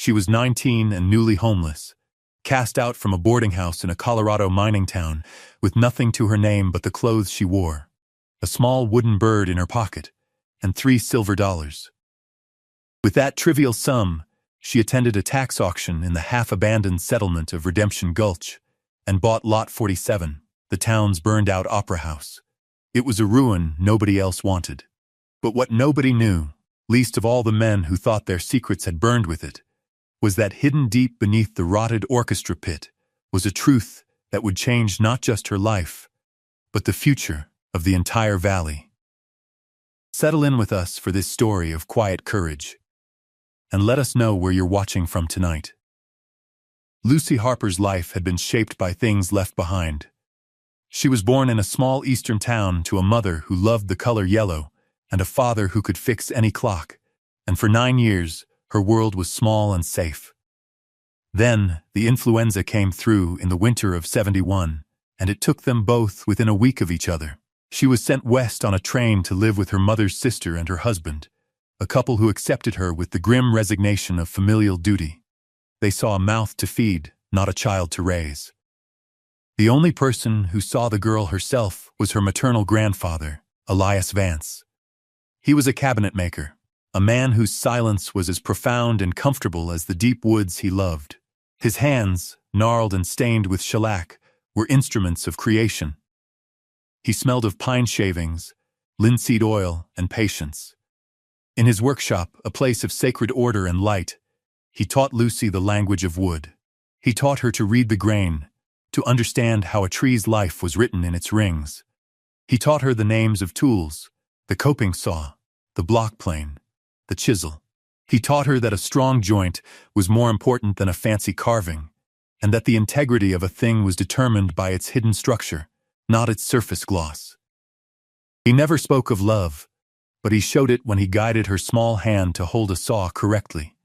She was 19 and newly homeless, cast out from a boarding house in a Colorado mining town, with nothing to her name but the clothes she wore, a small wooden bird in her pocket, and $3 silver. With that trivial sum, she attended a tax auction in the half-abandoned settlement of Redemption Gulch and bought Lot 47, the town's burned-out opera house. It was a ruin nobody else wanted. But what nobody knew, least of all the men who thought their secrets had burned with it, was that hidden deep beneath the rotted orchestra pit was a truth that would change not just her life, but the future of the entire valley. Settle in with us for this story of quiet courage, and let us know where you're watching from tonight. Lucy Harper's life had been shaped by things left behind. She was born in a small eastern town to a mother who loved the color yellow and a father who could fix any clock, and for 9 years, her world was small and safe. Then, the influenza came through in the winter of '71, and it took them both within a week of each other. She was sent west on a train to live with her mother's sister and her husband, a couple who accepted her with the grim resignation of familial duty. They saw a mouth to feed, not a child to raise. The only person who saw the girl herself was her maternal grandfather, Elias Vance. He was a cabinet maker, a man whose silence was as profound and comfortable as the deep woods he loved. His hands, gnarled and stained with shellac, were instruments of creation. He smelled of pine shavings, linseed oil, and patience. In his workshop, a place of sacred order and light, he taught Lucy the language of wood. He taught her to read the grain, to understand how a tree's life was written in its rings. He taught her the names of tools, the coping saw, the block plane, the chisel. He taught her that a strong joint was more important than a fancy carving, and that the integrity of a thing was determined by its hidden structure, not its surface gloss. He never spoke of love, but he showed it when he guided her small hand to hold a saw correctly,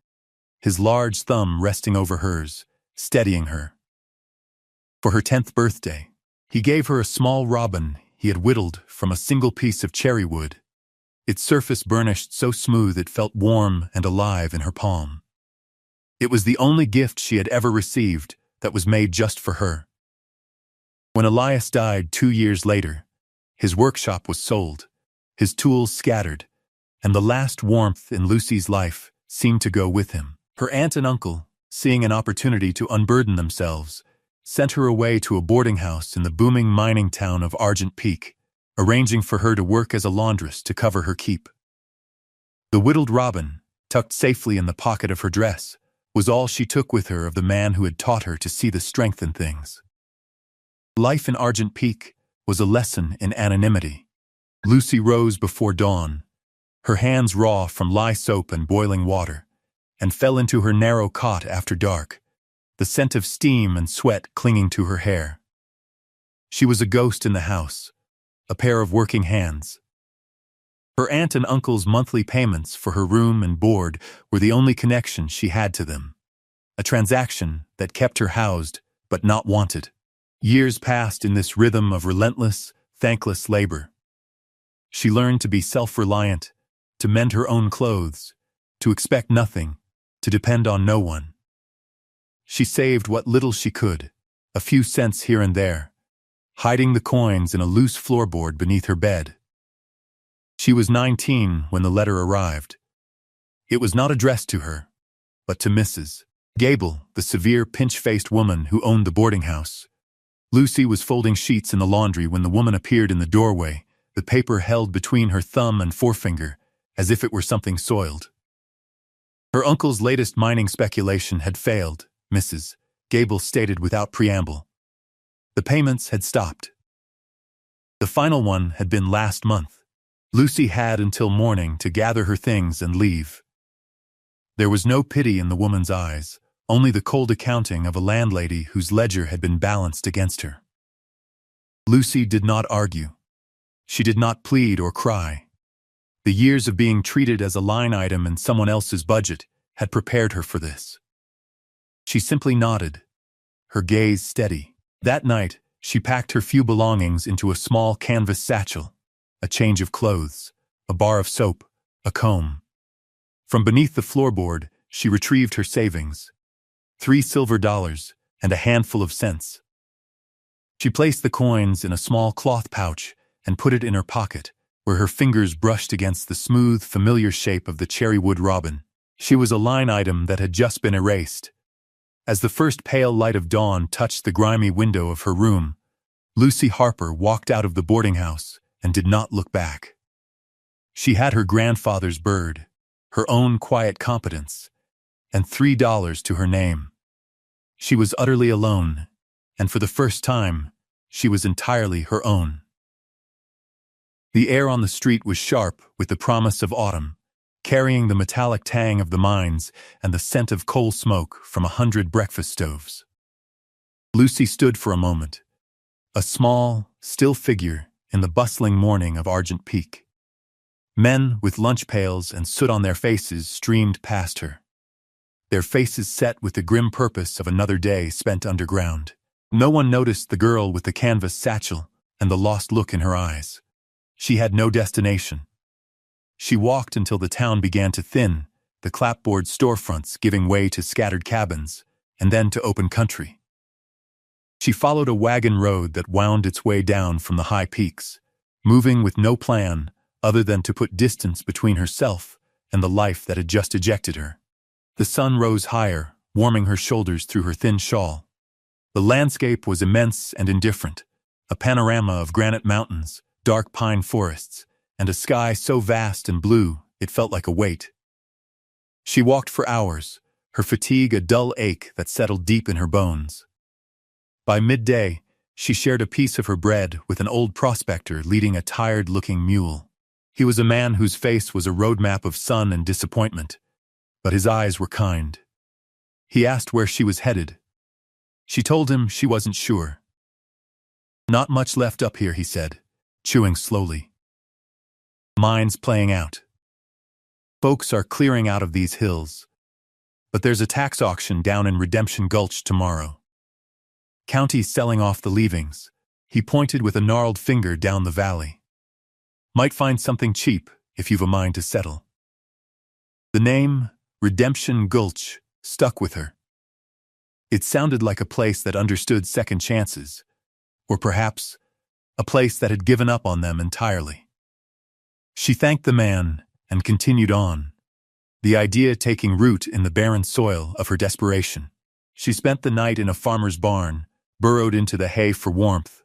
his large thumb resting over hers, steadying her. For her 10th birthday, he gave her a small robin he had whittled from a single piece of cherry wood, its surface burnished so smooth it felt warm and alive in her palm. It was the only gift she had ever received that was made just for her. When Elias died 2 years later, his workshop was sold, his tools scattered, and the last warmth in Lucy's life seemed to go with him. Her aunt and uncle, seeing an opportunity to unburden themselves, sent her away to a boarding house in the booming mining town of Argent Peak, arranging for her to work as a laundress to cover her keep. The whittled robin, tucked safely in the pocket of her dress, was all she took with her of the man who had taught her to see the strength in things. Life in Argent Peak was a lesson in anonymity. Lucy rose before dawn, her hands raw from lye soap and boiling water, and fell into her narrow cot after dark, the scent of steam and sweat clinging to her hair. She was a ghost in the house, a pair of working hands. Her aunt and uncle's monthly payments for her room and board were the only connection she had to them, a transaction that kept her housed but not wanted. Years passed in this rhythm of relentless, thankless labor. She learned to be self-reliant, to mend her own clothes, to expect nothing, to depend on no one. She saved what little she could, a few cents here and there, hiding the coins in a loose floorboard beneath her bed. She was 19 when the letter arrived. It was not addressed to her, but to Mrs. Gable, the severe, pinch-faced woman who owned the boarding house. Lucy was folding sheets in the laundry when the woman appeared in the doorway, the paper held between her thumb and forefinger, as if it were something soiled. Her uncle's latest mining speculation had failed, Mrs. Gable stated without preamble. The payments had stopped. The final one had been last month. Lucy had until morning to gather her things and leave. There was no pity in the woman's eyes, only the cold accounting of a landlady whose ledger had been balanced against her. Lucy did not argue. She did not plead or cry. The years of being treated as a line item in someone else's budget had prepared her for this. She simply nodded, her gaze steady. That night, she packed her few belongings into a small canvas satchel, a change of clothes, a bar of soap, a comb. From beneath the floorboard, She retrieved her savings, $3 silver and a handful of cents. She placed the coins in a small cloth pouch and put it in her pocket, where her fingers brushed against the smooth, familiar shape of the cherrywood robin. She was a line item that had just been erased. As the first pale light of dawn touched the grimy window of her room, Lucy Harper walked out of the boarding house and did not look back. She had her grandfather's bird, her own quiet competence, and $3 to her name. She was utterly alone, and for the first time, she was entirely her own. The air on the street was sharp with the promise of autumn, carrying the metallic tang of the mines and the scent of coal smoke from 100 breakfast stoves. Lucy stood for a moment, a small, still figure in the bustling morning of Argent Peak. Men with lunch pails and soot on their faces streamed past her, their faces set with the grim purpose of another day spent underground. No one noticed the girl with the canvas satchel and the lost look in her eyes. She had no destination. She walked until the town began to thin, the clapboard storefronts giving way to scattered cabins, and then to open country. She followed a wagon road that wound its way down from the high peaks, moving with no plan other than to put distance between herself and the life that had just ejected her. The sun rose higher, warming her shoulders through her thin shawl. The landscape was immense and indifferent, a panorama of granite mountains, dark pine forests, and a sky so vast and blue it felt like a weight. She walked for hours, her fatigue a dull ache that settled deep in her bones. By midday, she shared a piece of her bread with an old prospector leading a tired-looking mule. He was a man whose face was a roadmap of sun and disappointment, but his eyes were kind. He asked where she was headed. She told him she wasn't sure. "Not much left up here," he said, chewing slowly. "Mine's playing out. Folks are clearing out of these hills, but there's a tax auction down in Redemption Gulch tomorrow. County's selling off the leavings." He pointed with a gnarled finger down the valley. "Might find something cheap if you've a mind to settle." The name, Redemption Gulch, stuck with her. It sounded like a place that understood second chances, or perhaps a place that had given up on them entirely. She thanked the man and continued on, the idea taking root in the barren soil of her desperation. She spent the night in a farmer's barn, burrowed into the hay for warmth,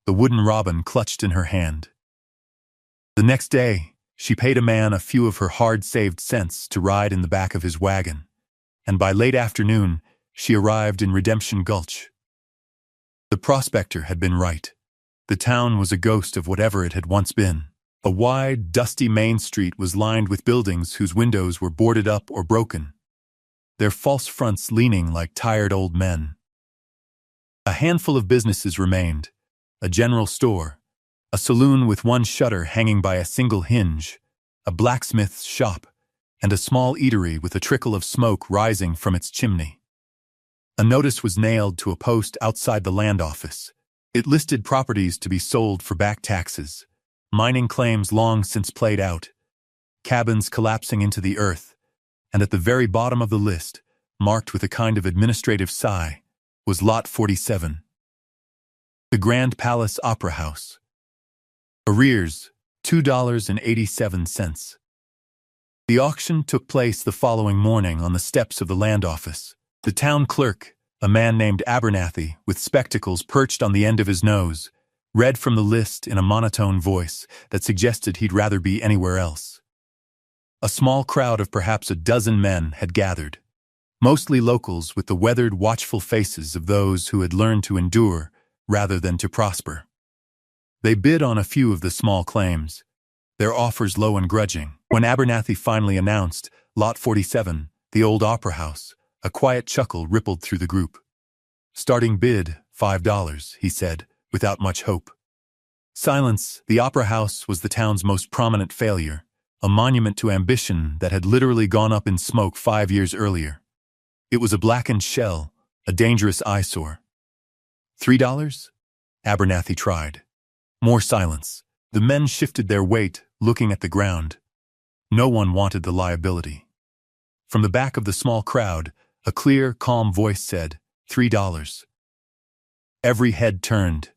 the wooden robin clutched in her hand. The next day, she paid a man a few of her hard-saved cents to ride in the back of his wagon, and by late afternoon, she arrived in Redemption Gulch. The prospector had been right. The town was a ghost of whatever it had once been. A wide, dusty main street was lined with buildings whose windows were boarded up or broken, their false fronts leaning like tired old men. A handful of businesses remained, a general store, a saloon with one shutter hanging by a single hinge, a blacksmith's shop, and a small eatery with a trickle of smoke rising from its chimney. A notice was nailed to a post outside the land office. It listed properties to be sold for back taxes, mining claims long since played out, cabins collapsing into the earth, and at the very bottom of the list, marked with a kind of administrative sigh, was Lot 47. The Grand Palace Opera House. Arrears, $2.87. The auction took place the following morning on the steps of the land office. The town clerk, a man named Abernathy, with spectacles perched on the end of his nose, read from the list in a monotone voice that suggested he'd rather be anywhere else. A small crowd of perhaps a dozen men had gathered, mostly locals with the weathered, watchful faces of those who had learned to endure rather than to prosper. They bid on a few of the small claims, their offers low and grudging. When Abernathy finally announced Lot 47, the old opera house, a quiet chuckle rippled through the group. "Starting bid, $5, he said, without much hope. Silence. The opera house was the town's most prominent failure, a monument to ambition that had literally gone up in smoke 5 years earlier. It was a blackened shell, a dangerous eyesore. $3? Abernathy tried. More silence. The men shifted their weight, looking at the ground. No one wanted the liability. From the back of the small crowd, a clear, calm voice said, $3. Every head turned.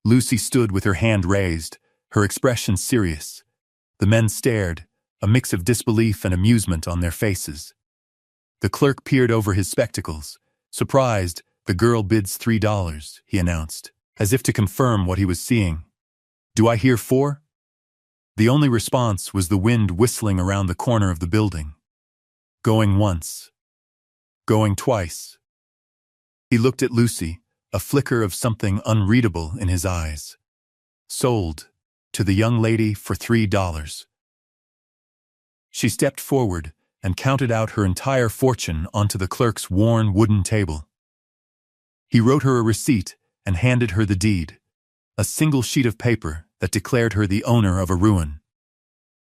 Lucy stood with her hand raised, her expression serious. The men stared, a mix of disbelief and amusement on their faces. The clerk peered over his spectacles. Surprised, "The girl bids $3, he announced, as if to confirm what he was seeing. "Do I hear 4? The only response was the wind whistling around the corner of the building. Going once. Going twice. He looked at Lucy, a flicker of something unreadable in his eyes. Sold. To the young lady for $3. She stepped forward and counted out her entire fortune onto the clerk's worn wooden table. He wrote her a receipt and handed her the deed, a single sheet of paper that declared her the owner of a ruin.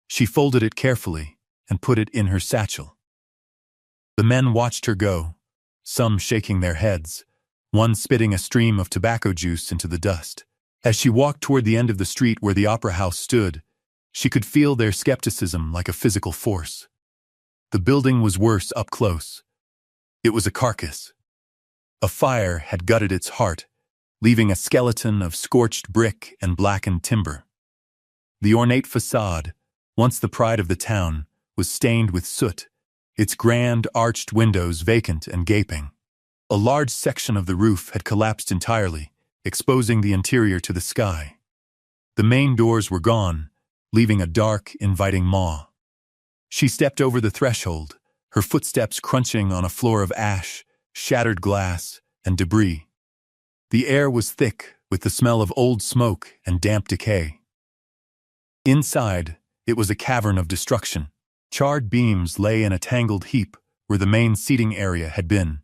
She folded it carefully and put it in her satchel. The men watched her go, some shaking their heads, one spitting a stream of tobacco juice into the dust. As she walked toward the end of the street where the opera house stood, she could feel their skepticism like a physical force. The building was worse up close. It was a carcass. A fire had gutted its heart, leaving a skeleton of scorched brick and blackened timber. The ornate facade, once the pride of the town, was stained with soot, its grand arched windows vacant and gaping. A large section of the roof had collapsed entirely, exposing the interior to the sky. The main doors were gone, leaving a dark, inviting maw. She stepped over the threshold, her footsteps crunching on a floor of ash, shattered glass, and debris. The air was thick with the smell of old smoke and damp decay. Inside, it was a cavern of destruction. Charred beams lay in a tangled heap where the main seating area had been.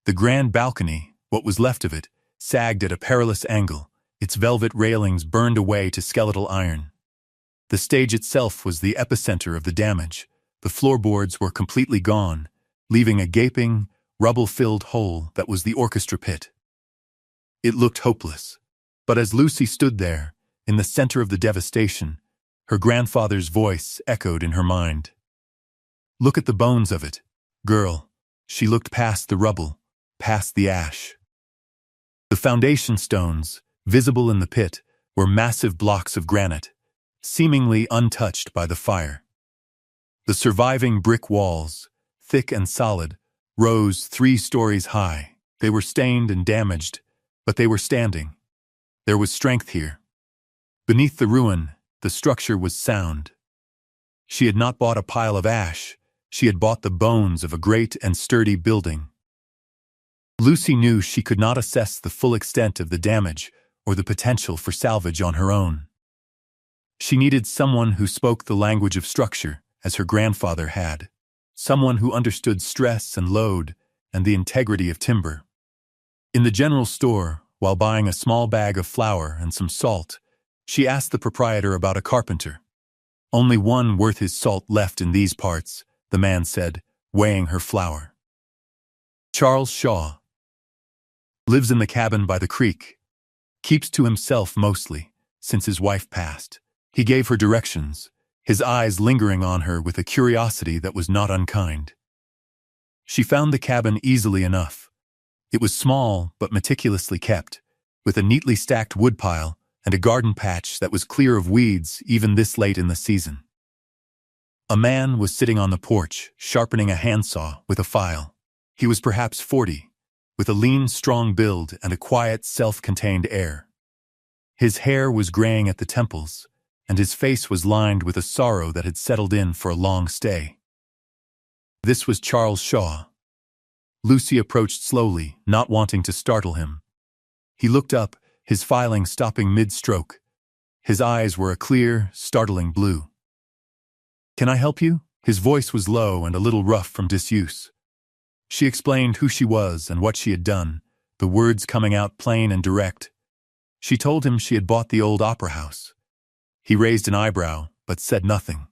The grand balcony, what was left of it, sagged at a perilous angle, its velvet railings burned away to skeletal iron. The stage itself was the epicenter of the damage. The floorboards were completely gone, leaving a gaping, rubble-filled hole that was the orchestra pit. It looked hopeless. But as Lucy stood there, in the center of the devastation, her grandfather's voice echoed in her mind. "Look at the bones of it, girl." She looked past the rubble, past the ash. The foundation stones, visible in the pit, were massive blocks of granite, seemingly untouched by the fire. The surviving brick walls, thick and solid, rose 3 stories high. They were stained and damaged, but they were standing. There was strength here. Beneath the ruin, the structure was sound. She had not bought a pile of ash, she had bought the bones of a great and sturdy building. Lucy knew she could not assess the full extent of the damage or the potential for salvage on her own. She needed someone who spoke the language of structure, as her grandfather had. Someone who understood stress and load and the integrity of timber. In the general store, while buying a small bag of flour and some salt, she asked the proprietor about a carpenter. "Only one worth his salt left in these parts," the man said, weighing her flour. "Charles Shaw. Lives in the cabin by the creek. Keeps to himself mostly, since his wife passed." He gave her directions, his eyes lingering on her with a curiosity that was not unkind. She found the cabin easily enough. It was small but meticulously kept, with a neatly stacked woodpile and a garden patch that was clear of weeds even this late in the season. A man was sitting on the porch, sharpening a handsaw with a file. He was perhaps 40, with a lean, strong build and a quiet, self-contained air. His hair was graying at the temples, and his face was lined with a sorrow that had settled in for a long stay. This was Charles Shaw. Lucy approached slowly, not wanting to startle him. He looked up, his filing stopping mid-stroke. His eyes were a clear, startling blue. "Can I help you?" His voice was low and a little rough from disuse. She explained who she was and what she had done, the words coming out plain and direct. She told him she had bought the old opera house. He raised an eyebrow, but said nothing.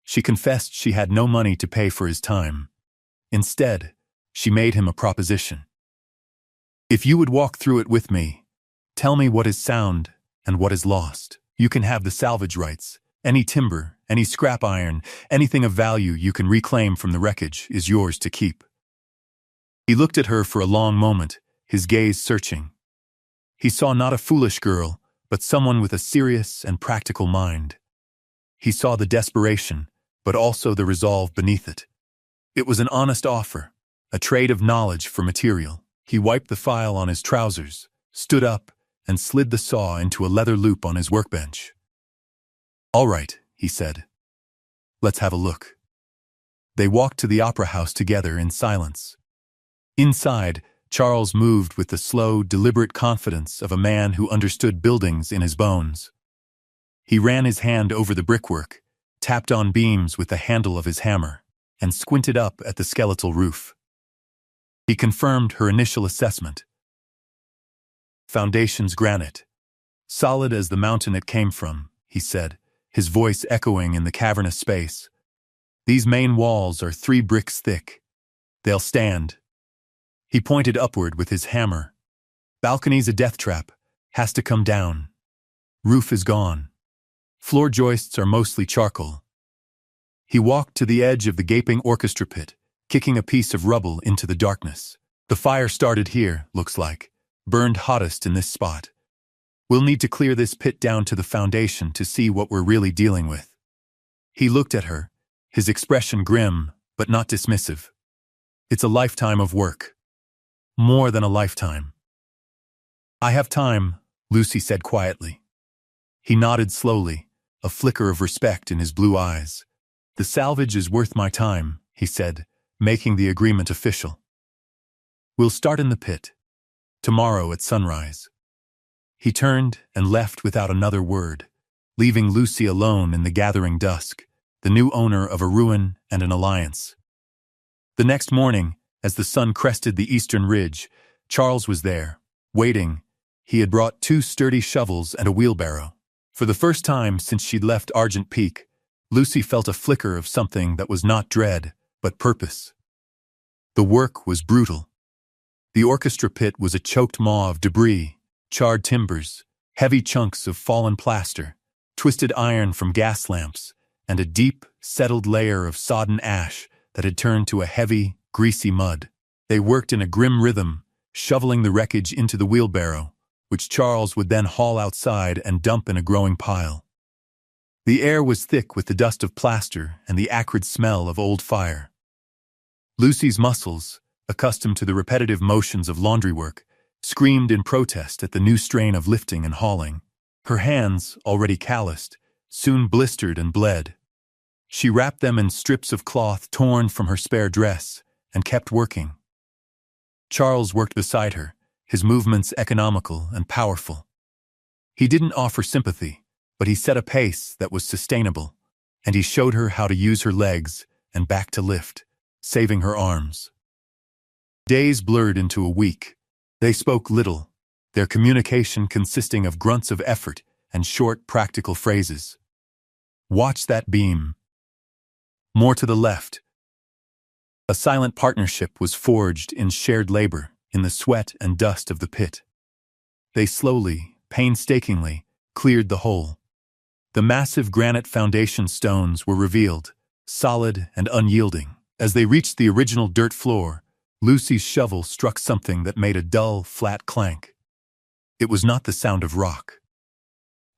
She confessed she had no money to pay for his time. Instead, she made him a proposition. "If you would walk through it with me, tell me what is sound and what is lost. You can have the salvage rights, Any timber, any scrap iron, anything of value you can reclaim from the wreckage is yours to keep. He looked at her for a long moment, his gaze searching. He saw not a foolish girl, but someone with a serious and practical mind. He saw the desperation, but also the resolve beneath it. It was an honest offer, a trade of knowledge for material. He wiped the file on his trousers, stood up, and slid the saw into a leather loop on his workbench. "All right," he said. "Let's have a look." They walked to the opera house together in silence. Inside, Charles moved with the slow, deliberate confidence of a man who understood buildings in his bones. He ran his hand over the brickwork, tapped on beams with the handle of his hammer, and squinted up at the skeletal roof. He confirmed her initial assessment. "Foundation's granite. Solid as the mountain it came from," he said, his voice echoing in the cavernous space. "These main walls are 3 bricks thick. They'll stand." He pointed upward with his hammer. "Balcony's a death trap. Has to come down. Roof is gone. Floor joists are mostly charcoal." He walked to the edge of the gaping orchestra pit, kicking a piece of rubble into the darkness. "The fire started here, looks like. Burned hottest in this spot. We'll need to clear this pit down to the foundation to see what we're really dealing with." He looked at her, his expression grim, but not dismissive. "It's a lifetime of work. More than a lifetime." "I have time," Lucy said quietly. He nodded slowly, a flicker of respect in his blue eyes. "The salvage is worth my time," he said, making the agreement official. "We'll start in the pit. Tomorrow at sunrise." He turned and left without another word, leaving Lucy alone in the gathering dusk, the new owner of a ruin and an alliance. The next morning, as the sun crested the eastern ridge, Charles was there, waiting. He had brought 2 sturdy shovels and a wheelbarrow. For the first time since she'd left Argent Peak, Lucy felt a flicker of something that was not dread, but purpose. The work was brutal. The orchestra pit was a choked maw of debris, charred timbers, heavy chunks of fallen plaster, twisted iron from gas lamps, and a deep, settled layer of sodden ash that had turned to a heavy, greasy mud. They worked in a grim rhythm, shoveling the wreckage into the wheelbarrow, which Charles would then haul outside and dump in a growing pile. The air was thick with the dust of plaster and the acrid smell of old fire. Lucy's muscles, accustomed to the repetitive motions of laundry work, screamed in protest at the new strain of lifting and hauling. Her hands, already calloused, soon blistered and bled. She wrapped them in strips of cloth torn from her spare dress and kept working. Charles worked beside her, his movements economical and powerful. He didn't offer sympathy, but he set a pace that was sustainable, and he showed her how to use her legs and back to lift, saving her arms. Days blurred into a week. They spoke little, their communication consisting of grunts of effort and short, practical phrases. "Watch that beam. More to the left." A silent partnership was forged in shared labor, in the sweat and dust of the pit. They slowly, painstakingly, cleared the hole. The massive granite foundation stones were revealed, solid and unyielding. As they reached the original dirt floor, Lucy's shovel struck something that made a dull, flat clank. It was not the sound of rock.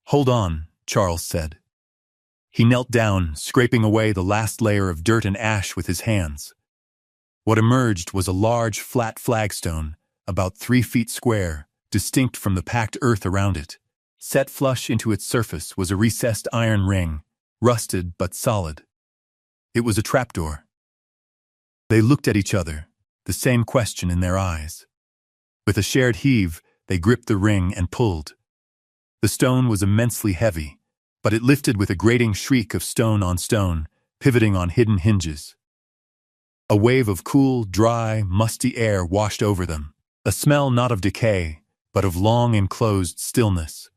"Hold on," Charles said. He knelt down, scraping away the last layer of dirt and ash with his hands. What emerged was a large, flat flagstone, about 3 feet square, distinct from the packed earth around it. Set flush into its surface was a recessed iron ring, rusted but solid. It was a trapdoor. They looked at each other, the same question in their eyes. With a shared heave, they gripped the ring and pulled. The stone was immensely heavy, but it lifted with a grating shriek of stone on stone, pivoting on hidden hinges. A wave of cool, dry, musty air washed over them, a smell not of decay, but of long enclosed stillness.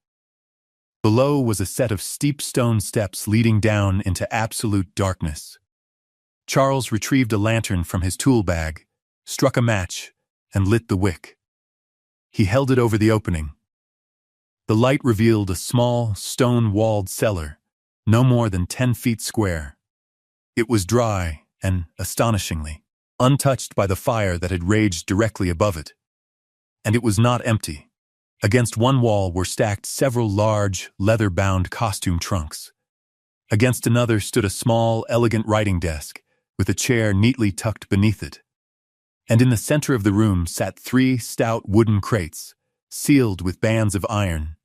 Below was a set of steep stone steps leading down into absolute darkness. Charles retrieved a lantern from his tool bag, struck a match, and lit the wick. He held it over the opening. The light revealed a small, stone-walled cellar, no more than 10 feet square. It was dry and, astonishingly, untouched by the fire that had raged directly above it. And it was not empty. Against one wall were stacked several large, leather-bound costume trunks. Against another stood a small, elegant writing desk, with a chair neatly tucked beneath it. And in the center of the room sat 3 stout wooden crates, sealed with bands of iron.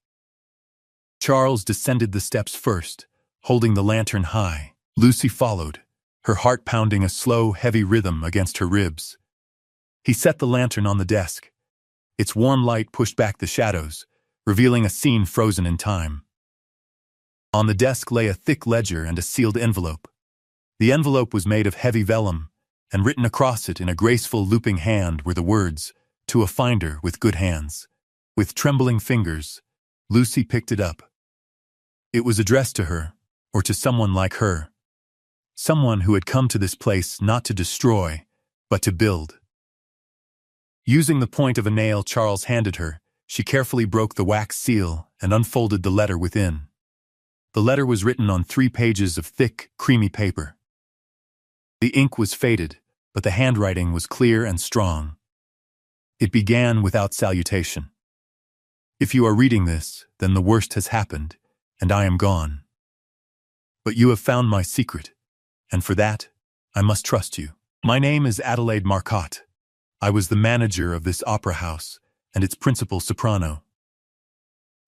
Charles descended the steps first, holding the lantern high. Lucy followed, her heart pounding a slow, heavy rhythm against her ribs. He set the lantern on the desk. Its warm light pushed back the shadows, revealing a scene frozen in time. On the desk lay a thick ledger and a sealed envelope. The envelope was made of heavy vellum, and written across it in a graceful looping hand were the words, "To a finder with good hands." With trembling fingers, Lucy picked it up. It was addressed to her, or to someone like her. Someone who had come to this place not to destroy, but to build. Using the point of a nail Charles handed her, she carefully broke the wax seal and unfolded the letter within. The letter was written on 3 pages of thick, creamy paper. The ink was faded, but the handwriting was clear and strong. It began without salutation. "If you are reading this, then the worst has happened, and I am gone. But you have found my secret, and for that, I must trust you. My name is Adelaide Marcotte. I was the manager of this opera house and its principal soprano.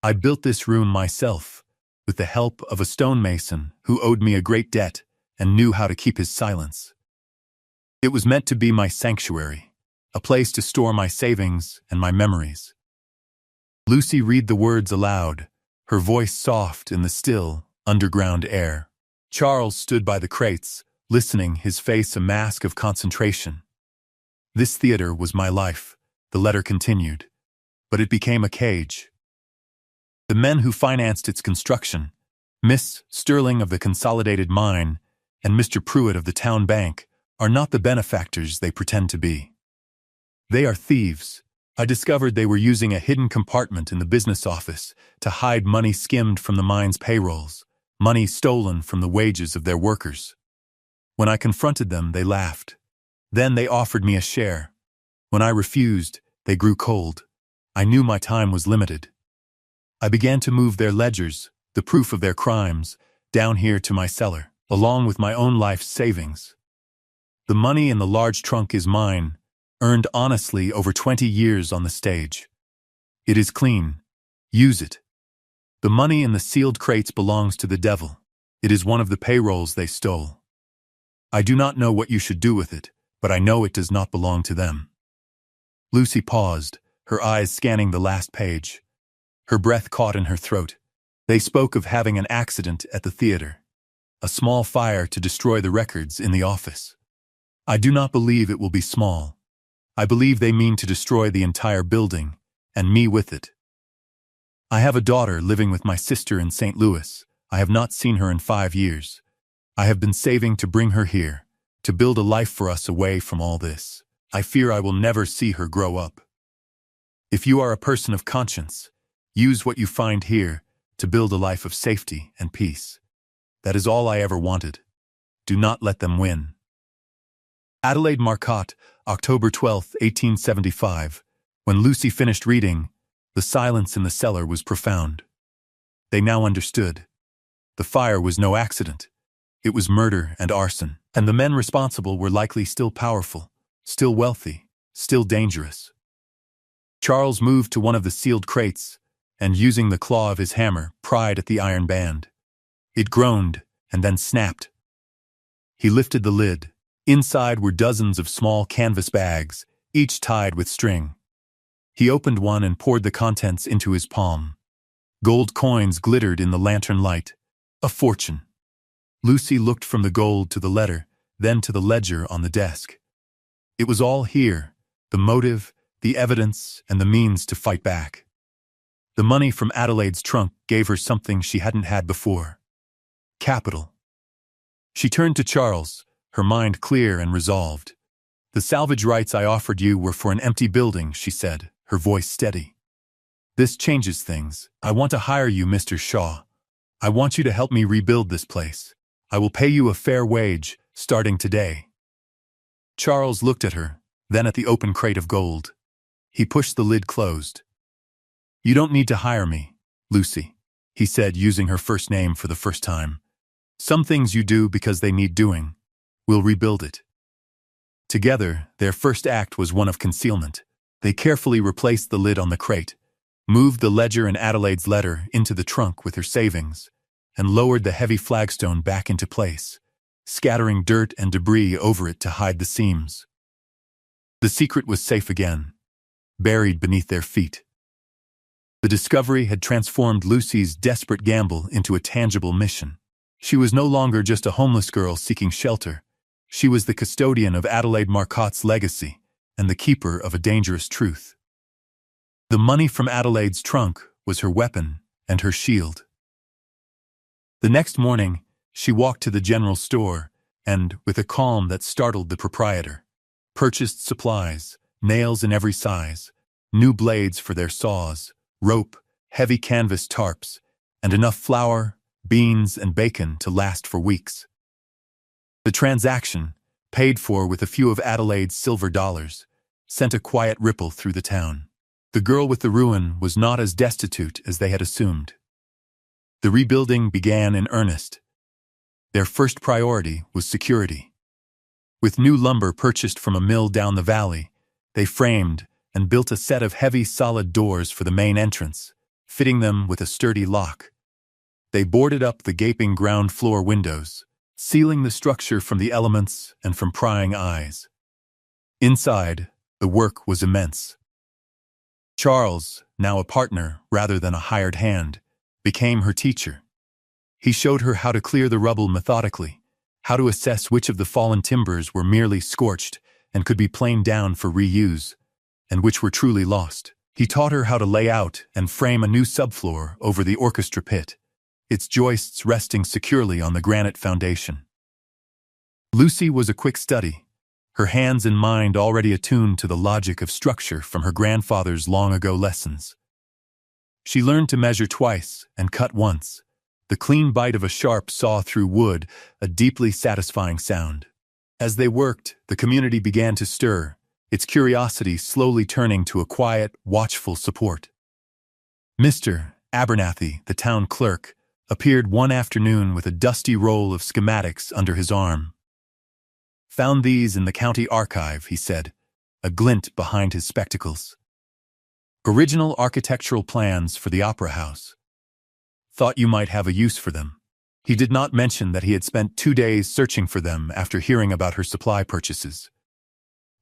I built this room myself, with the help of a stonemason who owed me a great debt and knew how to keep his silence. It was meant to be my sanctuary, a place to store my savings and my memories." Lucy read the words aloud, her voice soft in the still, underground air. Charles stood by the crates, listening, his face a mask of concentration. "This theater was my life," the letter continued, "but it became a cage. The men who financed its construction, Miss Sterling of the Consolidated Mine and Mr. Pruitt of the Town Bank, are not the benefactors they pretend to be. They are thieves. I discovered they were using a hidden compartment in the business office to hide money skimmed from the mine's payrolls, money stolen from the wages of their workers. When I confronted them, they laughed. Then they offered me a share. When I refused, they grew cold. I knew my time was limited. I began to move their ledgers, the proof of their crimes, down here to my cellar, along with my own life's savings. The money in the large trunk is mine, earned honestly over 20 years on the stage. It is clean. Use it. The money in the sealed crates belongs to the devil. It is one of the payrolls they stole. I do not know what you should do with it, but I know it does not belong to them." Lucy paused, her eyes scanning the last page. Her breath caught in her throat. They spoke of having an accident at the theater. A small fire to destroy the records in the office. I do not believe it will be small. I believe they mean to destroy the entire building, and me with it. I have a daughter living with my sister in St. Louis. I have not seen her in 5 years. I have been saving to bring her here, to build a life for us away from all this. I fear I will never see her grow up. If you are a person of conscience, use what you find here to build a life of safety and peace. That is all I ever wanted. Do not let them win." Adelaide Marcotte, October 12, 1875. When Lucy finished reading, the silence in the cellar was profound. They now understood. The fire was no accident. It was murder and arson, and the men responsible were likely still powerful, still wealthy, still dangerous. Charles moved to one of the sealed crates, and using the claw of his hammer, pried at the iron band. It groaned, and then snapped. He lifted the lid. Inside were dozens of small canvas bags, each tied with string. He opened one and poured the contents into his palm. Gold coins glittered in the lantern light. A fortune. Lucy looked from the gold to the letter, then to the ledger on the desk. It was all here, the motive, the evidence, and the means to fight back. The money from Adelaide's trunk gave her something she hadn't had before. Capital. She turned to Charles, her mind clear and resolved. "The salvage rights I offered you were for an empty building," she said, her voice steady. "This changes things. I want to hire you, Mr. Shaw. I want you to help me rebuild this place. I will pay you a fair wage, starting today." Charles looked at her, then at the open crate of gold. He pushed the lid closed. "You don't need to hire me, Lucy," he said, using her first name for the first time. "Some things you do because they need doing. We'll rebuild it." Together, their first act was one of concealment. They carefully replaced the lid on the crate, moved the ledger and Adelaide's letter into the trunk with her savings, and lowered the heavy flagstone back into place, scattering dirt and debris over it to hide the seams. The secret was safe again, buried beneath their feet. The discovery had transformed Lucy's desperate gamble into a tangible mission. She was no longer just a homeless girl seeking shelter. She was the custodian of Adelaide Marcotte's legacy and the keeper of a dangerous truth. The money from Adelaide's trunk was her weapon and her shield. The next morning, she walked to the general store and, with a calm that startled the proprietor, purchased supplies, nails in every size, new blades for their saws, rope, heavy canvas tarps, and enough flour, beans, and bacon to last for weeks. The transaction, paid for with a few of Adelaide's silver dollars, sent a quiet ripple through the town. The girl with the ruin was not as destitute as they had assumed. The rebuilding began in earnest. Their first priority was security. With new lumber purchased from a mill down the valley, they framed and built a set of heavy solid doors for the main entrance, fitting them with a sturdy lock. They boarded up the gaping ground floor windows, sealing the structure from the elements and from prying eyes. Inside, the work was immense. Charles, now a partner rather than a hired hand, became her teacher. He showed her how to clear the rubble methodically, how to assess which of the fallen timbers were merely scorched and could be planed down for reuse, and which were truly lost. He taught her how to lay out and frame a new subfloor over the orchestra pit, its joists resting securely on the granite foundation. Lucy was a quick study, her hands and mind already attuned to the logic of structure from her grandfather's long-ago lessons. She learned to measure twice and cut once, the clean bite of a sharp saw through wood, a deeply satisfying sound. As they worked, the community began to stir, its curiosity slowly turning to a quiet, watchful support. Mr. Abernathy, the town clerk, appeared one afternoon with a dusty roll of schematics under his arm. "Found these in the county archive," he said, a glint behind his spectacles. "Original architectural plans for the opera house. Thought you might have a use for them." He did not mention that he had spent 2 days searching for them after hearing about her supply purchases.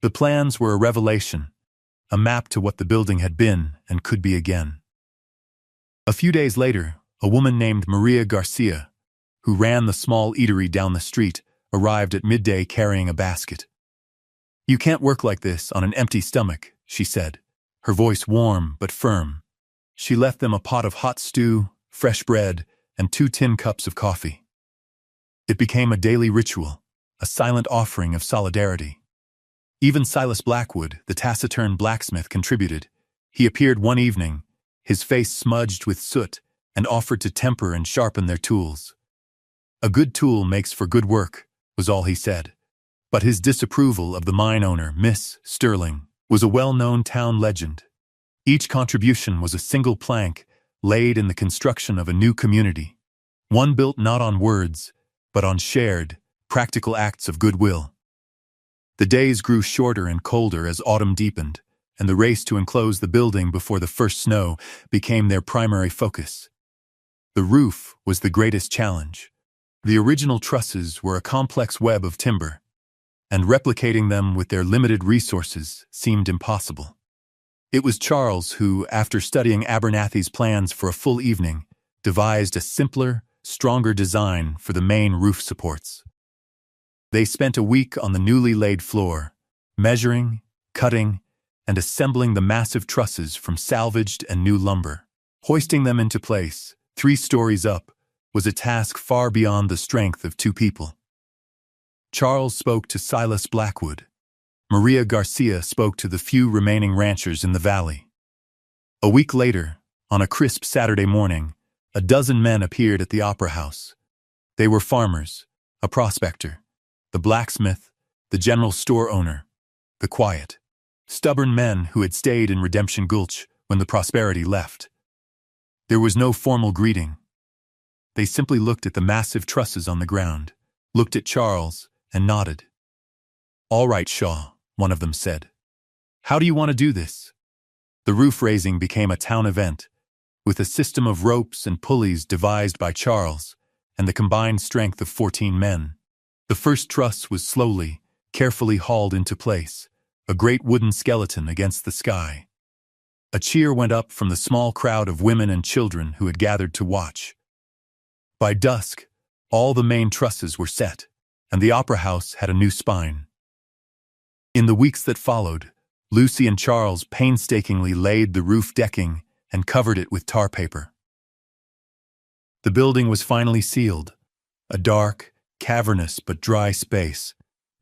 The plans were a revelation, a map to what the building had been and could be again. A few days later, a woman named Maria Garcia, who ran the small eatery down the street, arrived at midday carrying a basket. "You can't work like this on an empty stomach," she said, her voice warm but firm. She left them a pot of hot stew, fresh bread, and 2 tin cups of coffee. It became a daily ritual, a silent offering of solidarity. Even Silas Blackwood, the taciturn blacksmith, contributed. He appeared one evening, his face smudged with soot, and offered to temper and sharpen their tools. "A good tool makes for good work," was all he said. But his disapproval of the mine owner, Miss Sterling, was a well-known town legend. Each contribution was a single plank laid in the construction of a new community, one built not on words, but on shared, practical acts of goodwill. The days grew shorter and colder as autumn deepened, and the race to enclose the building before the first snow became their primary focus. The roof was the greatest challenge. The original trusses were a complex web of timber, and replicating them with their limited resources seemed impossible. It was Charles who, after studying Abernathy's plans for a full evening, devised a simpler, stronger design for the main roof supports. They spent a week on the newly laid floor, measuring, cutting, and assembling the massive trusses from salvaged and new lumber. Hoisting them into place, 3 stories up, was a task far beyond the strength of 2 people. Charles spoke to Silas Blackwood. Maria Garcia spoke to the few remaining ranchers in the valley. A week later, on a crisp Saturday morning, A dozen men appeared at the opera house. They were farmers, a prospector, the blacksmith, the general store owner, the quiet, stubborn men who had stayed in Redemption Gulch when the prosperity left. There was no formal greeting. They simply looked at the massive trusses on the ground, looked at Charles, and nodded. "All right, Shaw," one of them said. "How do you want to do this?" The roof raising became a town event, with a system of ropes and pulleys devised by Charles and the combined strength of 14 men. The first truss was slowly, carefully hauled into place, a great wooden skeleton against the sky. A cheer went up from the small crowd of women and children who had gathered to watch. By dusk, all the main trusses were set, and the opera house had a new spine. In the weeks that followed, Lucy and Charles painstakingly laid the roof decking and covered it with tar paper. The building was finally sealed, a dark, cavernous but dry space,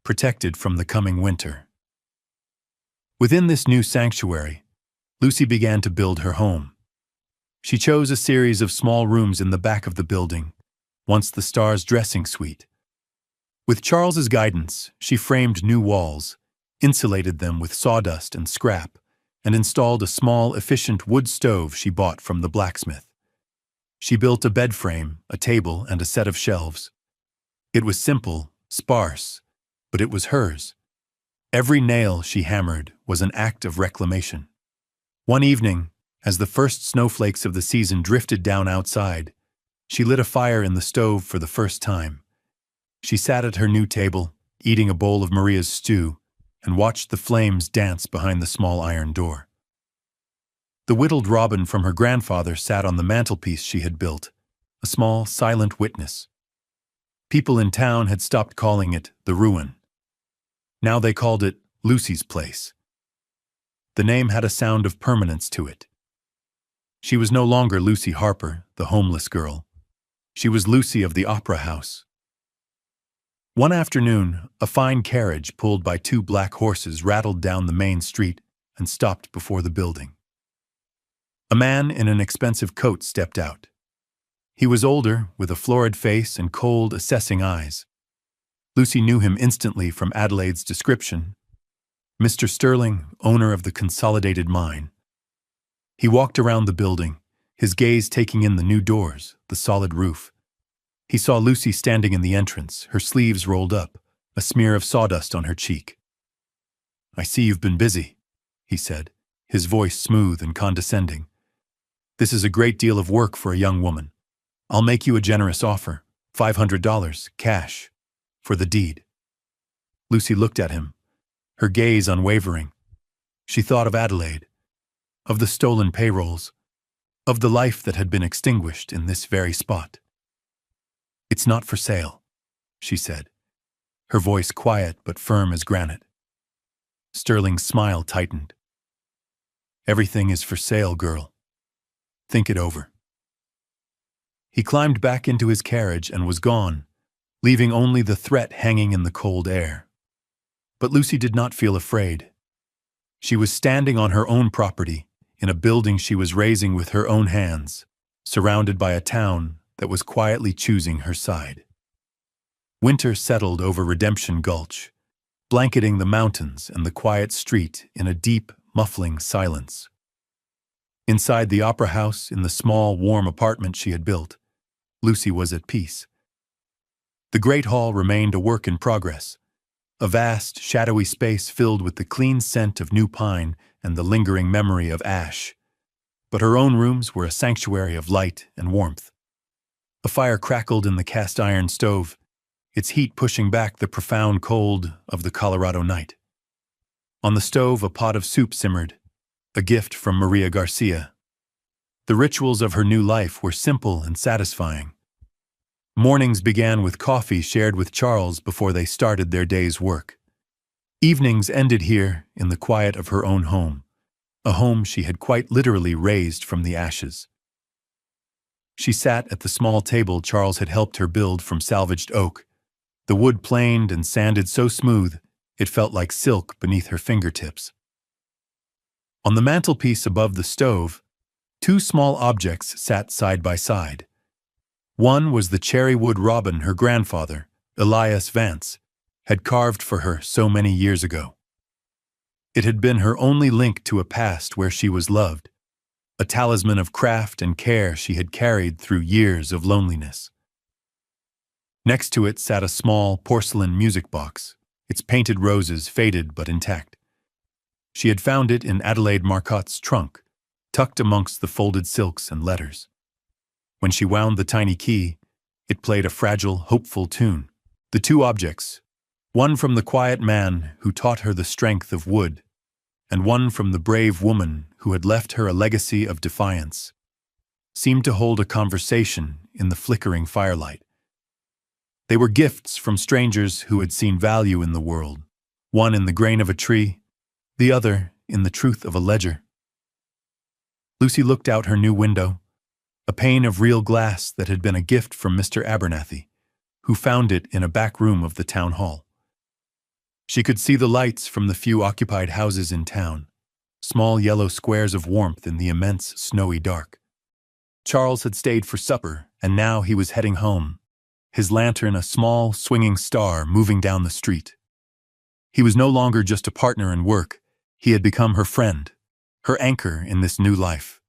protected from the coming winter. Within this new sanctuary, Lucy began to build her home. She chose a series of small rooms in the back of the building, once the Star's dressing suite. With Charles's guidance, she framed new walls, insulated them with sawdust and scrap, and installed a small, efficient wood stove she bought from the blacksmith. She built a bed frame, a table, and a set of shelves. It was simple, sparse, but it was hers. Every nail she hammered was an act of reclamation. One evening, as the first snowflakes of the season drifted down outside, she lit a fire in the stove for the first time. She sat at her new table, eating a bowl of Maria's stew, and watched the flames dance behind the small iron door. The whittled robin from her grandfather sat on the mantelpiece she had built, a small, silent witness. People in town had stopped calling it the ruin. Now they called it Lucy's place. The name had a sound of permanence to it. She was no longer Lucy Harper, the homeless girl. She was Lucy of the Opera House. One afternoon, a fine carriage pulled by 2 black horses rattled down the main street and stopped before the building. A man in an expensive coat stepped out. He was older, with a florid face and cold, assessing eyes. Lucy knew him instantly from Adelaide's description. Mr. Sterling, owner of the Consolidated Mine. He walked around the building, his gaze taking in the new doors, the solid roof. He saw Lucy standing in the entrance, her sleeves rolled up, a smear of sawdust on her cheek. "I see you've been busy," he said, his voice smooth and condescending. "This is a great deal of work for a young woman. I'll make you a generous offer, $500, cash, for the deed." Lucy looked at him, her gaze unwavering. She thought of Adelaide, of the stolen payrolls, of the life that had been extinguished in this very spot. "It's not for sale," she said, her voice quiet but firm as granite. Sterling's smile tightened. "Everything is for sale, girl. Think it over." He climbed back into his carriage and was gone, leaving only the threat hanging in the cold air. But Lucy did not feel afraid. She was standing on her own property, in a building she was raising with her own hands, surrounded by a town that was quietly choosing her side. Winter settled over Redemption Gulch, blanketing the mountains and the quiet street in a deep, muffling silence. Inside the opera house, in the small, warm apartment she had built, Lucy was at peace. The great hall remained a work in progress, a vast, shadowy space filled with the clean scent of new pine and the lingering memory of ash. But her own rooms were a sanctuary of light and warmth. A fire crackled in the cast-iron stove, its heat pushing back the profound cold of the Colorado night. On the stove, a pot of soup simmered, a gift from Maria Garcia. The rituals of her new life were simple and satisfying. Mornings began with coffee shared with Charles before they started their day's work. Evenings ended here in the quiet of her own home, a home she had quite literally raised from the ashes. She sat at the small table Charles had helped her build from salvaged oak, the wood planed and sanded so smooth it felt like silk beneath her fingertips. On the mantelpiece above the stove, Two small objects sat side by side. One was the cherry-wood robin her grandfather, Elias Vance, had carved for her so many years ago. It had been her only link to a past where she was loved, a talisman of craft and care she had carried through years of loneliness. Next to it sat a small porcelain music box, its painted roses faded but intact. She had found it in Adelaide Marcotte's trunk, tucked amongst the folded silks and letters. When she wound the tiny key, it played a fragile, hopeful tune. The two objects, one from the quiet man who taught her the strength of wood, and one from the brave woman who had left her a legacy of defiance, seemed to hold a conversation in the flickering firelight. They were gifts from strangers who had seen value in the world, one in the grain of a tree, the other in the truth of a ledger. Lucy looked out her new window, a pane of real glass that had been a gift from Mr. Abernathy, who found it in a back room of the town hall. She could see the lights from the few occupied houses in town, small yellow squares of warmth in the immense snowy dark. Charles had stayed for supper, and now he was heading home, his lantern a small, swinging star moving down the street. He was no longer just a partner in work, he had become her friend, her anchor in this new life.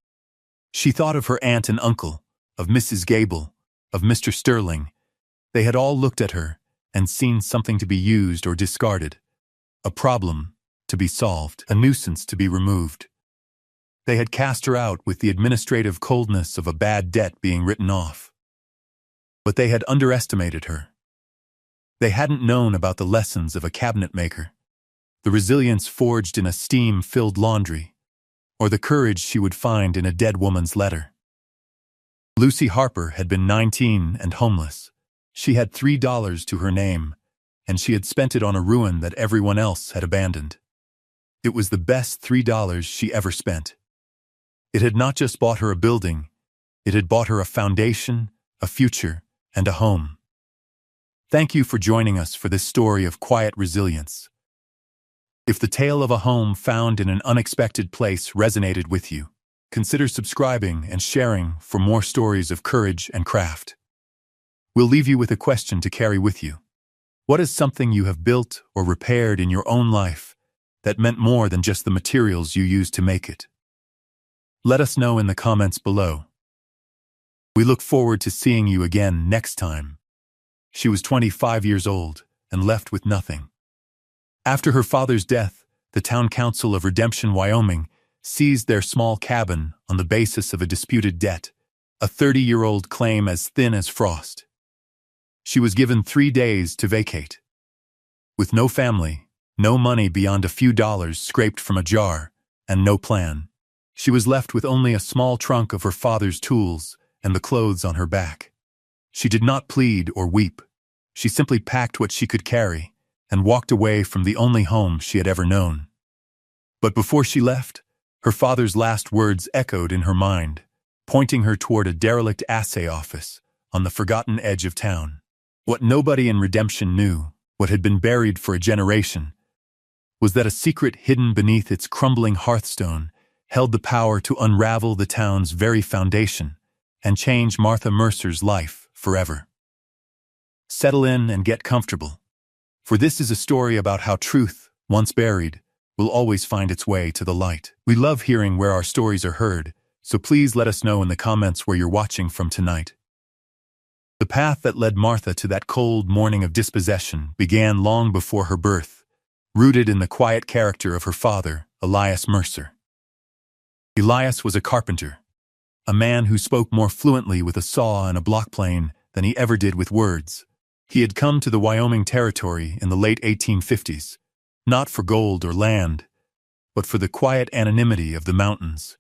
She thought of her aunt and uncle, of Mrs. Gable, of Mr. Sterling. They had all looked at her and seen something to be used or discarded, a problem to be solved, a nuisance to be removed. They had cast her out with the administrative coldness of a bad debt being written off. But they had underestimated her. They hadn't known about the lessons of a cabinet maker, the resilience forged in a steam-filled laundry, or the courage she would find in a dead woman's letter. Lucy Harper had been 19 and homeless. She had $3 to her name, and she had spent it on a ruin that everyone else had abandoned. It was the best $3 she ever spent. It had not just bought her a building, it had bought her a foundation, a future, and a home. Thank you for joining us for this story of quiet resilience. If the tale of a home found in an unexpected place resonated with you, consider subscribing and sharing for more stories of courage and craft. We'll leave you with a question to carry with you. What is something you have built or repaired in your own life that meant more than just the materials you used to make it? Let us know in the comments below. We look forward to seeing you again next time. She was 25 years old and left with nothing. After her father's death, the Town Council of Redemption, Wyoming, seized their small cabin on the basis of a disputed debt, a 30-year-old claim as thin as frost. She was given 3 days to vacate. With no family, no money beyond a few dollars scraped from a jar, and no plan, she was left with only a small trunk of her father's tools and the clothes on her back. She did not plead or weep. She simply packed what she could carry and walked away from the only home she had ever known. But before she left, her father's last words echoed in her mind, pointing her toward a derelict assay office on the forgotten edge of town. What nobody in Redemption knew, what had been buried for a generation, was that a secret hidden beneath its crumbling hearthstone held the power to unravel the town's very foundation and change Martha Mercer's life forever. Settle in and get comfortable, for this is a story about how truth, once buried, will always find its way to the light. We love hearing where our stories are heard, so please let us know in the comments where you're watching from tonight. The path that led Martha to that cold morning of dispossession began long before her birth, rooted in the quiet character of her father, Elias Mercer. Elias was a carpenter, a man who spoke more fluently with a saw and a block plane than he ever did with words. He had come to the Wyoming Territory in the late 1850s, not for gold or land, but for the quiet anonymity of the mountains.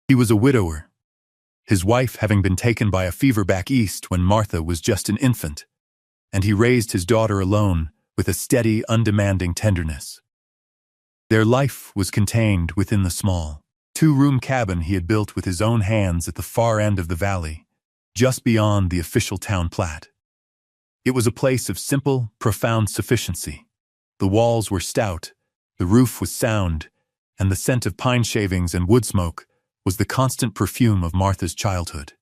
He was a widower, his wife having been taken by a fever back east when Martha was just an infant, and he raised his daughter alone with a steady, undemanding tenderness. Their life was contained within the small, 2-room cabin he had built with his own hands at the far end of the valley, just beyond the official town plat. It was a place of simple, profound sufficiency. The walls were stout, the roof was sound, and the scent of pine shavings and wood smoke was the constant perfume of Martha's childhood.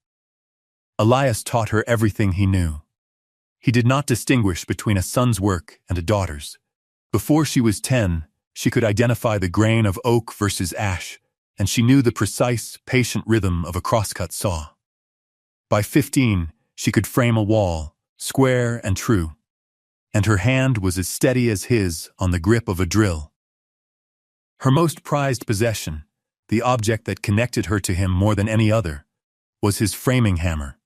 Elias taught her everything he knew. He did not distinguish between a son's work and a daughter's. Before she was 10, she could identify the grain of oak versus ash, and she knew the precise, patient rhythm of a crosscut saw. By 15, she could frame a wall, square and true, and her hand was as steady as his on the grip of a drill. Her most prized possession, the object that connected her to him more than any other, was his framing hammer.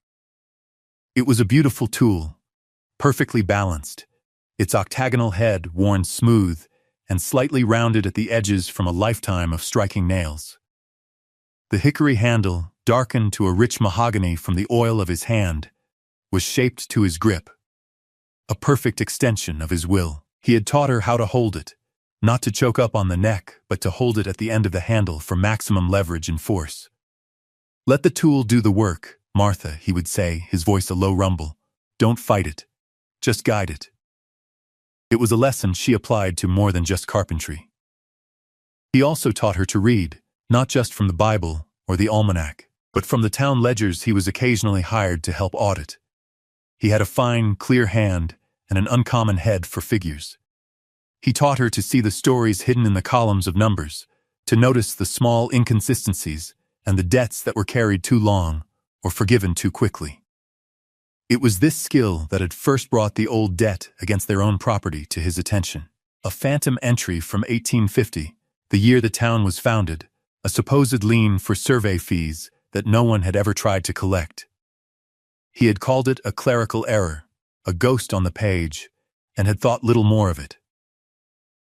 It was a beautiful tool, perfectly balanced, its octagonal head worn smooth and slightly rounded at the edges from a lifetime of striking nails. The hickory handle, darkened to a rich mahogany from the oil of his hand, was shaped to his grip, a perfect extension of his will. He had taught her how to hold it, not to choke up on the neck, but to hold it at the end of the handle for maximum leverage and force. "Let the tool do the work, Martha," he would say, his voice a low rumble. "Don't fight it. Just guide it." It was a lesson she applied to more than just carpentry. He also taught her to read, not just from the Bible or the almanac, but from the town ledgers he was occasionally hired to help audit. He had a fine, clear hand and an uncommon head for figures. He taught her to see the stories hidden in the columns of numbers, to notice the small inconsistencies and the debts that were carried too long or forgiven too quickly. It was this skill that had first brought the old debt against their own property to his attention. A phantom entry from 1850, the year the town was founded, a supposed lien for survey fees that no one had ever tried to collect. He had called it a clerical error, a ghost on the page, and had thought little more of it.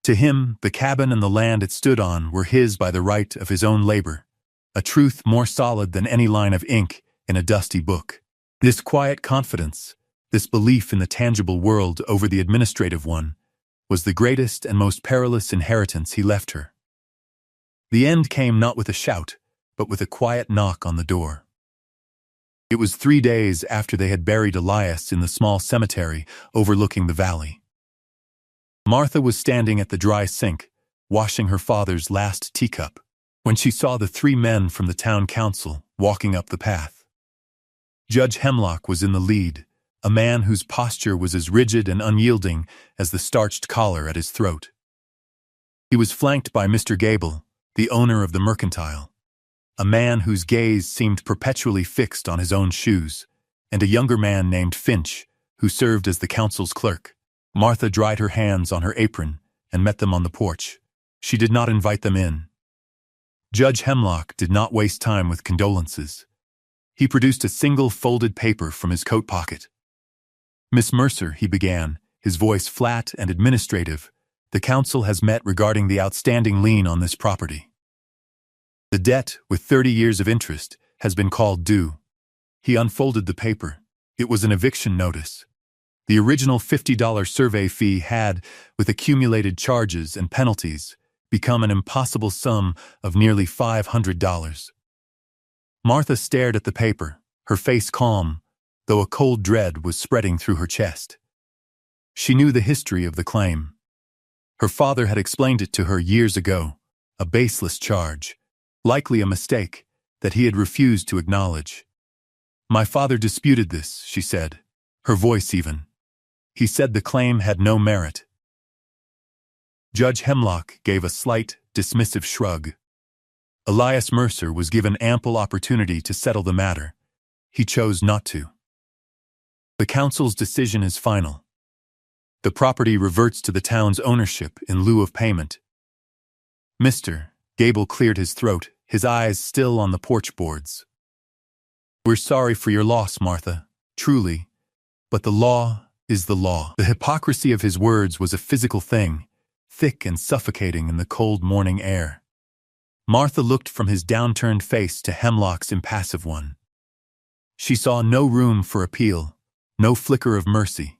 To him, the cabin and the land it stood on were his by the right of his own labor, a truth more solid than any line of ink in a dusty book. This quiet confidence, this belief in the tangible world over the administrative one, was the greatest and most perilous inheritance he left her. The end came not with a shout, but with a quiet knock on the door. It was 3 days after they had buried Elias in the small cemetery overlooking the valley. Martha was standing at the dry sink, washing her father's last teacup, when she saw the 3 men from the town council walking up the path. Judge Hemlock was in the lead, a man whose posture was as rigid and unyielding as the starched collar at his throat. He was flanked by Mr. Gable, the owner of the mercantile, a man whose gaze seemed perpetually fixed on his own shoes, and a younger man named Finch, who served as the council's clerk. Martha dried her hands on her apron and met them on the porch. She did not invite them in. Judge Hemlock did not waste time with condolences. He produced a single folded paper from his coat pocket. "Miss Mercer," he began, his voice flat and administrative, "the council has met regarding the outstanding lien on this property. The debt, with 30 years of interest, has been called due." He unfolded the paper. It was an eviction notice. The original $50 survey fee had, with accumulated charges and penalties, become an impossible sum of nearly $500. Martha stared at the paper, her face calm, though a cold dread was spreading through her chest. She knew the history of the claim. Her father had explained it to her years ago, a baseless charge, likely a mistake, that he had refused to acknowledge. "My father disputed this," she said, her voice even. "He said the claim had no merit." Judge Hemlock gave a slight, dismissive shrug. Elias Mercer was given ample opportunity to settle the matter. He chose not to. "The council's decision is final. The property reverts to the town's ownership in lieu of payment." Mr. Gable cleared his throat, his eyes still on the porch boards. "We're sorry for your loss, Martha, truly, but the law is the law." The hypocrisy of his words was a physical thing, thick and suffocating in the cold morning air. Martha looked from his downturned face to Hemlock's impassive one. She saw no room for appeal, no flicker of mercy.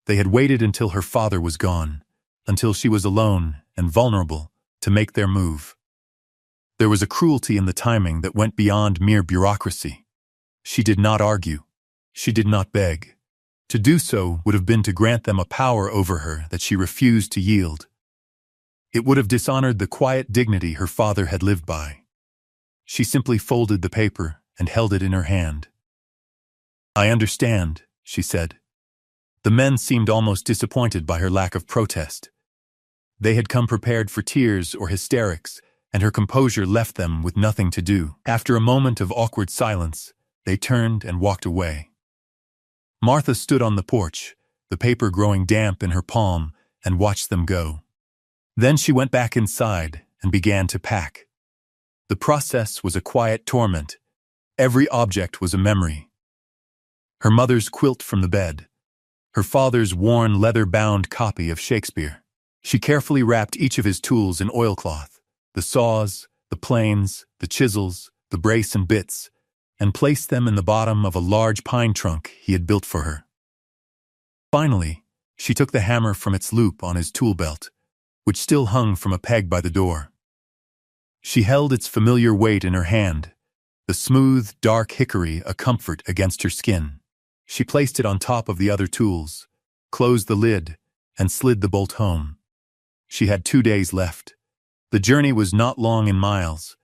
They had waited until her father was gone, until she was alone and vulnerable, to make their move. There was a cruelty in the timing that went beyond mere bureaucracy. She did not argue. She did not beg. To do so would have been to grant them a power over her that she refused to yield. It would have dishonored the quiet dignity her father had lived by. She simply folded the paper and held it in her hand. "I understand," she said. The men seemed almost disappointed by her lack of protest. They had come prepared for tears or hysterics, and her composure left them with nothing to do. After a moment of awkward silence, they turned and walked away. Martha stood on the porch, the paper growing damp in her palm, and watched them go. Then she went back inside and began to pack. The process was a quiet torment. Every object was a memory. Her mother's quilt from the bed, her father's worn leather-bound copy of Shakespeare. She carefully wrapped each of his tools in oilcloth, the saws, the planes, the chisels, the brace and bits, and placed them in the bottom of a large pine trunk he had built for her. Finally, she took the hammer from its loop on his tool belt, which still hung from a peg by the door. She held its familiar weight in her hand, the smooth, dark hickory a comfort against her skin. She placed it on top of the other tools, closed the lid, and slid the bolt home. She had 2 days left. The journey was not long in miles,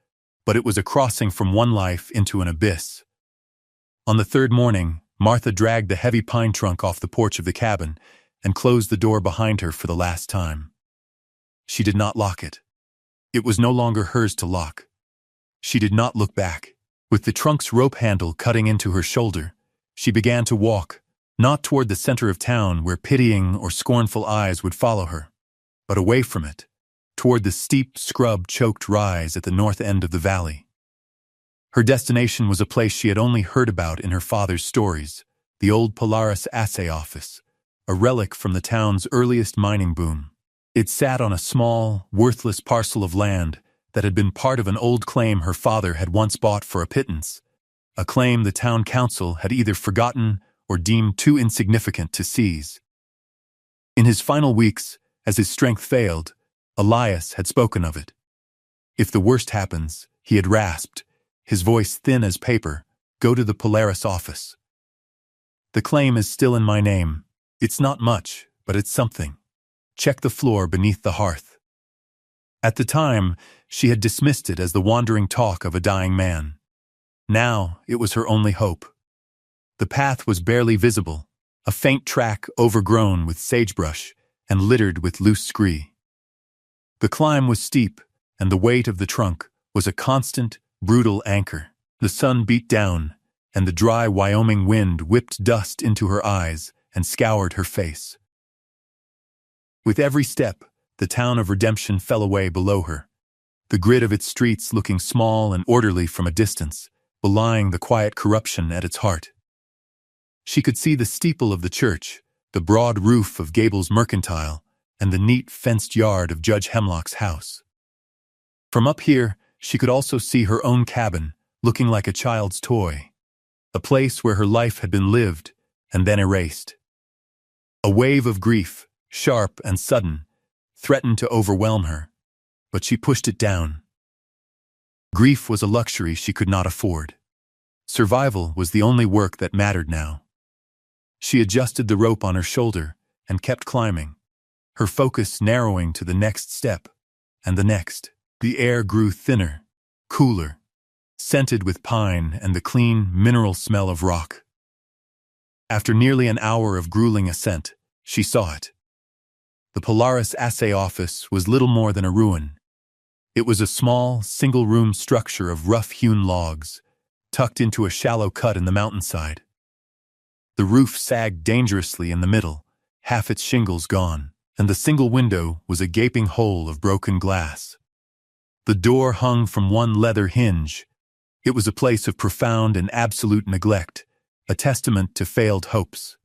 but it was a crossing from one life into an abyss. On the third morning, Martha dragged the heavy pine trunk off the porch of the cabin and closed the door behind her for the last time. She did not lock it. It was no longer hers to lock. She did not look back. With the trunk's rope handle cutting into her shoulder, she began to walk, not toward the center of town where pitying or scornful eyes would follow her, but away from it, toward the steep, scrub-choked rise at the north end of the valley. Her destination was a place she had only heard about in her father's stories, the old Polaris assay office, a relic from the town's earliest mining boom. It sat on a small, worthless parcel of land that had been part of an old claim her father had once bought for a pittance, a claim the town council had either forgotten or deemed too insignificant to seize. In his final weeks, as his strength failed, Elias had spoken of it. "If the worst happens," he had rasped, his voice thin as paper, "go to the Polaris office. The claim is still in my name. It's not much, but it's something. Check the floor beneath the hearth." At the time, she had dismissed it as the wandering talk of a dying man. Now, it was her only hope. The path was barely visible, a faint track overgrown with sagebrush and littered with loose scree. The climb was steep, and the weight of the trunk was a constant, brutal anchor. The sun beat down, and the dry Wyoming wind whipped dust into her eyes and scoured her face. With every step, the town of Redemption fell away below her, the grid of its streets looking small and orderly from a distance, belying the quiet corruption at its heart. She could see the steeple of the church, the broad roof of Gable's Mercantile, and the neat fenced yard of Judge Hemlock's house. From up here, she could also see her own cabin, looking like a child's toy, a place where her life had been lived and then erased. A wave of grief, sharp and sudden, threatened to overwhelm her, but she pushed it down. Grief was a luxury she could not afford. Survival was the only work that mattered now. She adjusted the rope on her shoulder and kept climbing, her focus narrowing to the next step and the next. The air grew thinner, cooler, scented with pine and the clean, mineral smell of rock. After nearly an hour of grueling ascent, she saw it. The Polaris assay office was little more than a ruin. It was a small, single-room structure of rough-hewn logs, tucked into a shallow cut in the mountainside. The roof sagged dangerously in the middle, half its shingles gone, and the single window was a gaping hole of broken glass. The door hung from one leather hinge. It was a place of profound and absolute neglect, a testament to failed hopes.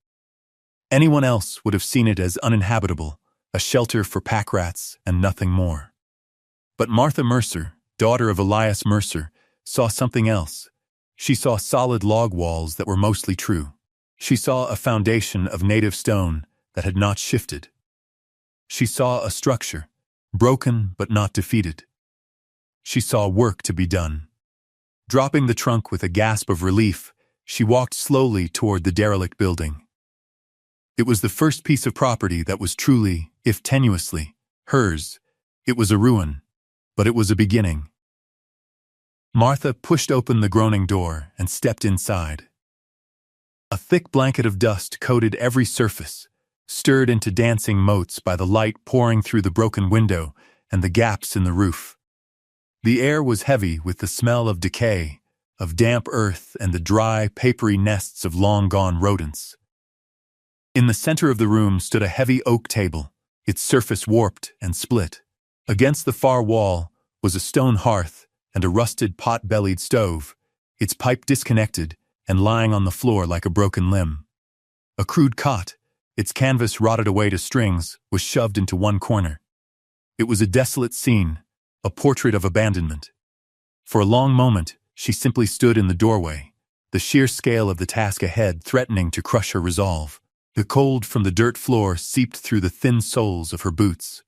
Anyone else would have seen it as uninhabitable, a shelter for pack rats and nothing more. But Martha Mercer, daughter of Elias Mercer, saw something else. She saw solid log walls that were mostly true. She saw a foundation of native stone that had not shifted. She saw a structure, broken but not defeated. She saw work to be done. Dropping the trunk with a gasp of relief, she walked slowly toward the derelict building. It was the first piece of property that was truly, if tenuously, hers. It was a ruin, but it was a beginning. Martha pushed open the groaning door and stepped inside. A thick blanket of dust coated every surface, stirred into dancing motes by the light pouring through the broken window and the gaps in the roof. The air was heavy with the smell of decay, of damp earth and the dry, papery nests of long-gone rodents. In the center of the room stood a heavy oak table, its surface warped and split. Against the far wall was a stone hearth and a rusted pot-bellied stove, its pipe disconnected and lying on the floor like a broken limb. A crude cot, its canvas rotted away to strings, was shoved into one corner. It was a desolate scene, a portrait of abandonment. For a long moment, she simply stood in the doorway, the sheer scale of the task ahead threatening to crush her resolve. The cold from the dirt floor seeped through the thin soles of her boots.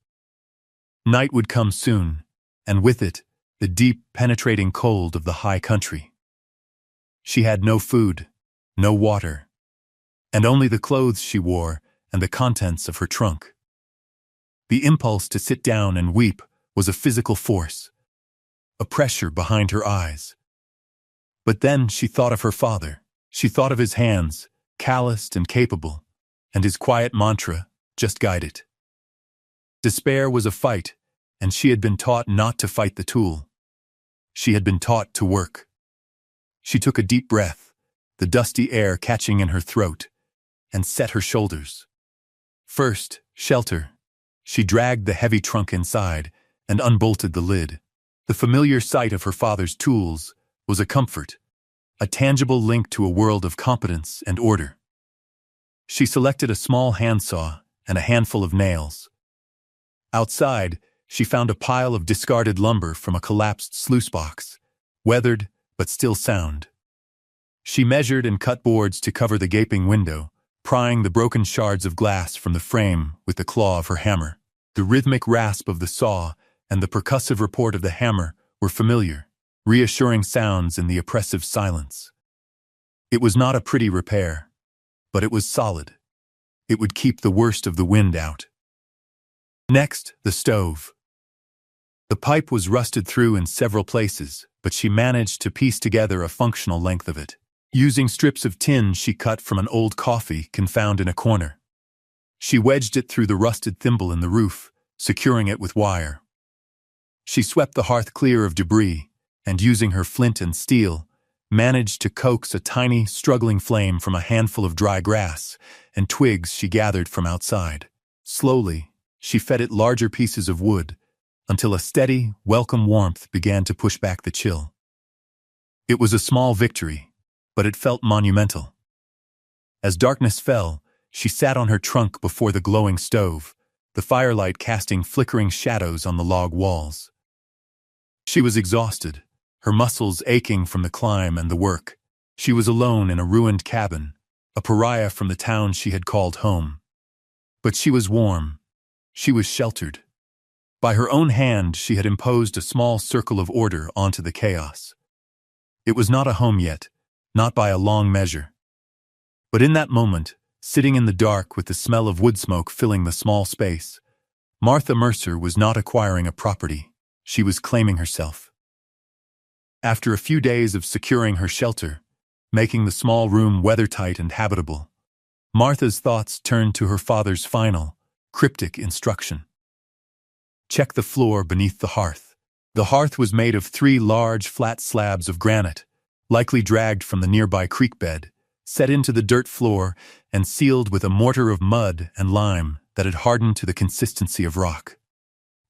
Night would come soon, and with it, the deep, penetrating cold of the high country. She had no food, no water, and only the clothes she wore and the contents of her trunk. The impulse to sit down and weep was a physical force, a pressure behind her eyes. But then she thought of her father. She thought of his hands, calloused and capable, and his quiet mantra, just guide it. Despair was a fight, and she had been taught not to fight the tool. She had been taught to work. She took a deep breath, the dusty air catching in her throat, and set her shoulders. First, shelter. She dragged the heavy trunk inside and unbolted the lid. The familiar sight of her father's tools was a comfort, a tangible link to a world of competence and order. She selected a small handsaw and a handful of nails. Outside, she found a pile of discarded lumber from a collapsed sluice box, weathered but still sound. She measured and cut boards to cover the gaping window, prying the broken shards of glass from the frame with the claw of her hammer. The rhythmic rasp of the saw and the percussive report of the hammer were familiar, reassuring sounds in the oppressive silence. It was not a pretty repair, but it was solid. It would keep the worst of the wind out. Next, the stove. The pipe was rusted through in several places, but she managed to piece together a functional length of it. Using strips of tin she cut from an old coffee can found in a corner. She wedged it through the rusted thimble in the roof, securing it with wire. She swept the hearth clear of debris, and using her flint and steel, managed to coax a tiny, struggling flame from a handful of dry grass and twigs she gathered from outside. Slowly, she fed it larger pieces of wood, until a steady, welcome warmth began to push back the chill. It was a small victory, but it felt monumental. As darkness fell, she sat on her trunk before the glowing stove, the firelight casting flickering shadows on the log walls. She was exhausted, her muscles aching from the climb and the work. She was alone in a ruined cabin, a pariah from the town she had called home. But she was warm. She was sheltered. By her own hand, she had imposed a small circle of order onto the chaos. It was not a home yet, not by a long measure. But in that moment, sitting in the dark with the smell of wood smoke filling the small space, Martha Mercer was not acquiring a property. She was claiming herself. After a few days of securing her shelter, making the small room weathertight and habitable, Martha's thoughts turned to her father's final, cryptic instruction. Check the floor beneath the hearth. The hearth was made of 3 large, flat slabs of granite, likely dragged from the nearby creek bed, set into the dirt floor and sealed with a mortar of mud and lime that had hardened to the consistency of rock.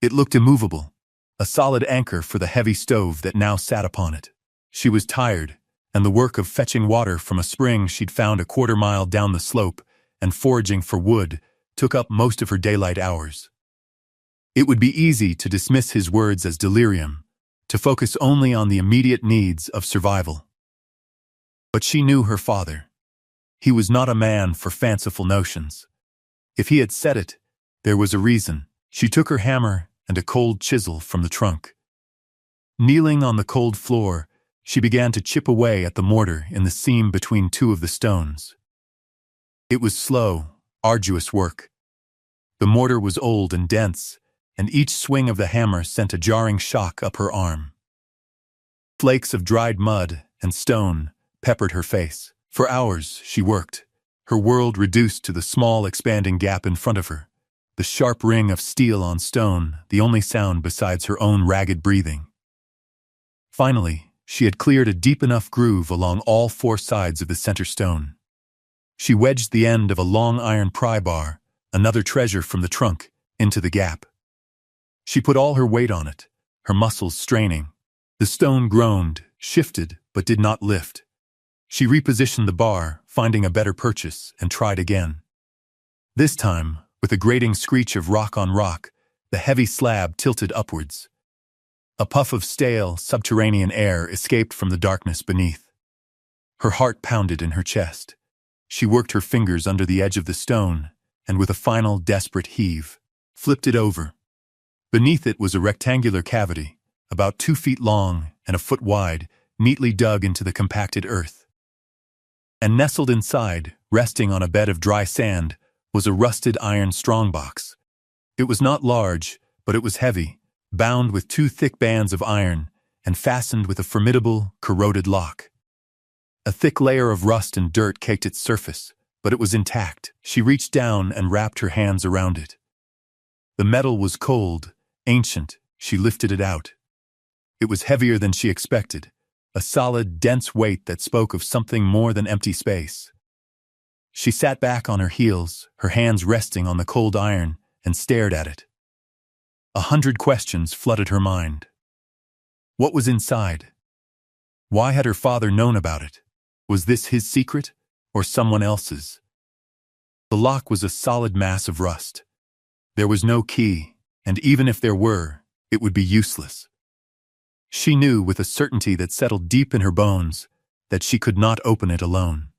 It looked immovable, a solid anchor for the heavy stove that now sat upon it. She was tired, and the work of fetching water from a spring she'd found a quarter-mile down the slope and foraging for wood took up most of her daylight hours. It would be easy to dismiss his words as delirium, to focus only on the immediate needs of survival. But she knew her father. He was not a man for fanciful notions. If he had said it, there was a reason. She took her hammer and a cold chisel from the trunk. Kneeling on the cold floor, she began to chip away at the mortar in the seam between 2 of the stones. It was slow, arduous work. The mortar was old and dense, and each swing of the hammer sent a jarring shock up her arm. Flakes of dried mud and stone peppered her face. For hours she worked, her world reduced to the small expanding gap in front of her, the sharp ring of steel on stone, the only sound besides her own ragged breathing. Finally, she had cleared a deep enough groove along all four sides of the center stone. She wedged the end of a long iron pry bar, another treasure from the trunk, into the gap. She put all her weight on it, her muscles straining. The stone groaned, shifted, but did not lift. She repositioned the bar, finding a better purchase, and tried again. This time, with a grating screech of rock on rock, the heavy slab tilted upwards. A puff of stale, subterranean air escaped from the darkness beneath. Her heart pounded in her chest. She worked her fingers under the edge of the stone, and with a final desperate heave, flipped it over. Beneath it was a rectangular cavity, about 2 feet long and a foot wide, neatly dug into the compacted earth. And nestled inside, resting on a bed of dry sand, was a rusted iron strongbox. It was not large, but it was heavy, bound with 2 thick bands of iron, and fastened with a formidable, corroded lock. A thick layer of rust and dirt caked its surface, but it was intact. She reached down and wrapped her hands around it. The metal was cold, ancient. She lifted it out. It was heavier than she expected, a solid, dense weight that spoke of something more than empty space. She sat back on her heels, her hands resting on the cold iron, and stared at it. 100 questions flooded her mind. What was inside? Why had her father known about it? Was this his secret, or someone else's? The lock was a solid mass of rust. There was no key, and even if there were, it would be useless. She knew with a certainty that settled deep in her bones that she could not open it alone.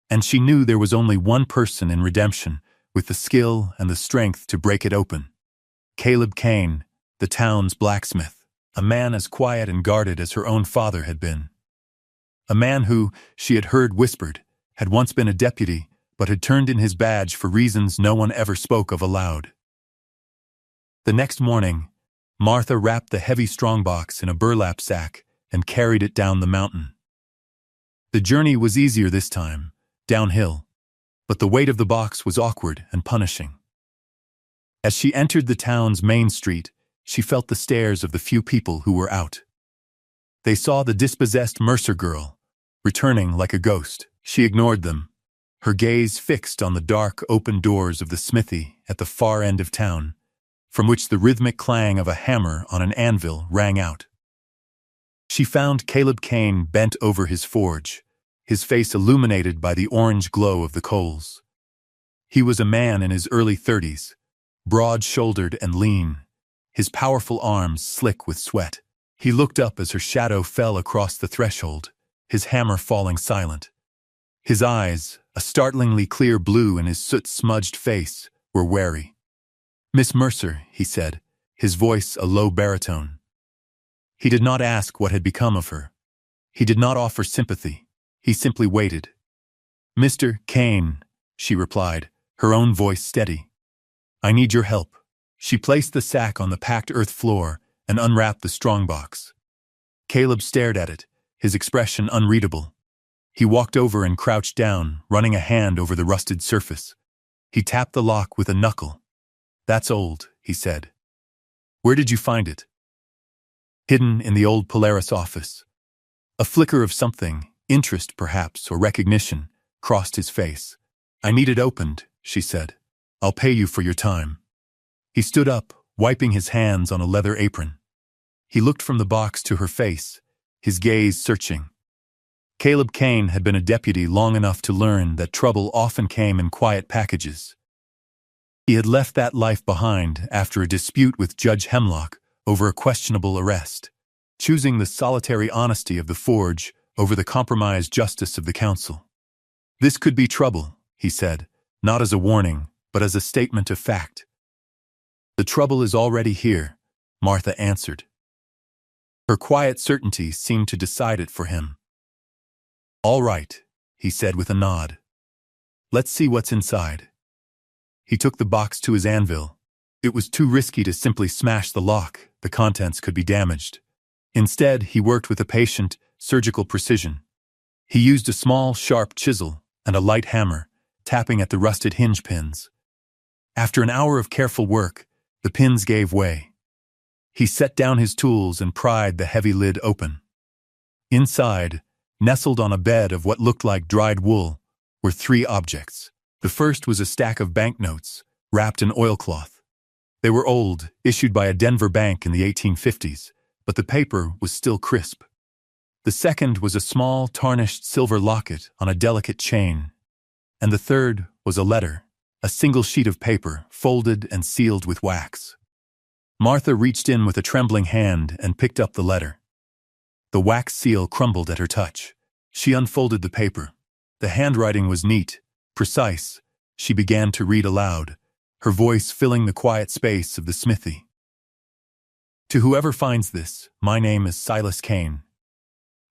And she knew there was only one person in Redemption with the skill and the strength to break it open. Caleb Kane, the town's blacksmith, a man as quiet and guarded as her own father had been. A man who, she had heard whispered, had once been a deputy, but had turned in his badge for reasons no one ever spoke of aloud. The next morning, Martha wrapped the heavy strongbox in a burlap sack and carried it down the mountain. The journey was easier this time, downhill, but the weight of the box was awkward and punishing. As she entered the town's main street, she felt the stares of the few people who were out. They saw the dispossessed Mercer girl, returning like a ghost. She ignored them, her gaze fixed on the dark, open doors of the smithy at the far end of town, from which the rhythmic clang of a hammer on an anvil rang out. She found Caleb Kane bent over his forge, his face illuminated by the orange glow of the coals. He was a man in his early 30s, broad-shouldered and lean, his powerful arms slick with sweat. He looked up as her shadow fell across the threshold, his hammer falling silent. His eyes, a startlingly clear blue in his soot-smudged face, were wary. "Miss Mercer," he said, his voice a low baritone. He did not ask what had become of her. He did not offer sympathy. He simply waited. "Mr. Kane," she replied, her own voice steady. "I need your help." She placed the sack on the packed earth floor and unwrapped the strongbox. Caleb stared at it, his expression unreadable. He walked over and crouched down, running a hand over the rusted surface. He tapped the lock with a knuckle. "That's old," he said. "Where did you find it?" "Hidden in the old Polaris office." A flicker of something, interest perhaps, or recognition, crossed his face. "I need it opened," she said. "I'll pay you for your time." He stood up, wiping his hands on a leather apron. He looked from the box to her face, his gaze searching. Caleb Kane had been a deputy long enough to learn that trouble often came in quiet packages. He had left that life behind after a dispute with Judge Hemlock over a questionable arrest, choosing the solitary honesty of the forge over the compromised justice of the council. "This could be trouble," he said, not as a warning, but as a statement of fact. "The trouble is already here," Martha answered. Her quiet certainty seemed to decide it for him. "All right," he said with a nod. "Let's see what's inside." He took the box to his anvil. It was too risky to simply smash the lock. The contents could be damaged. Instead, he worked with a patient, surgical precision. He used a small, sharp chisel and a light hammer, tapping at the rusted hinge pins. After an hour of careful work, the pins gave way. He set down his tools and pried the heavy lid open. Inside, nestled on a bed of what looked like dried wool, were three objects. The first was a stack of banknotes, wrapped in oilcloth. They were old, issued by a Denver bank in the 1850s, but the paper was still crisp. The second was a small, tarnished silver locket on a delicate chain. And the third was a letter, a single sheet of paper, folded and sealed with wax. Martha reached in with a trembling hand and picked up the letter. The wax seal crumbled at her touch. She unfolded the paper. The handwriting was neat, precise. She began to read aloud, her voice filling the quiet space of the smithy. To whoever finds this, my name is Silas Kane.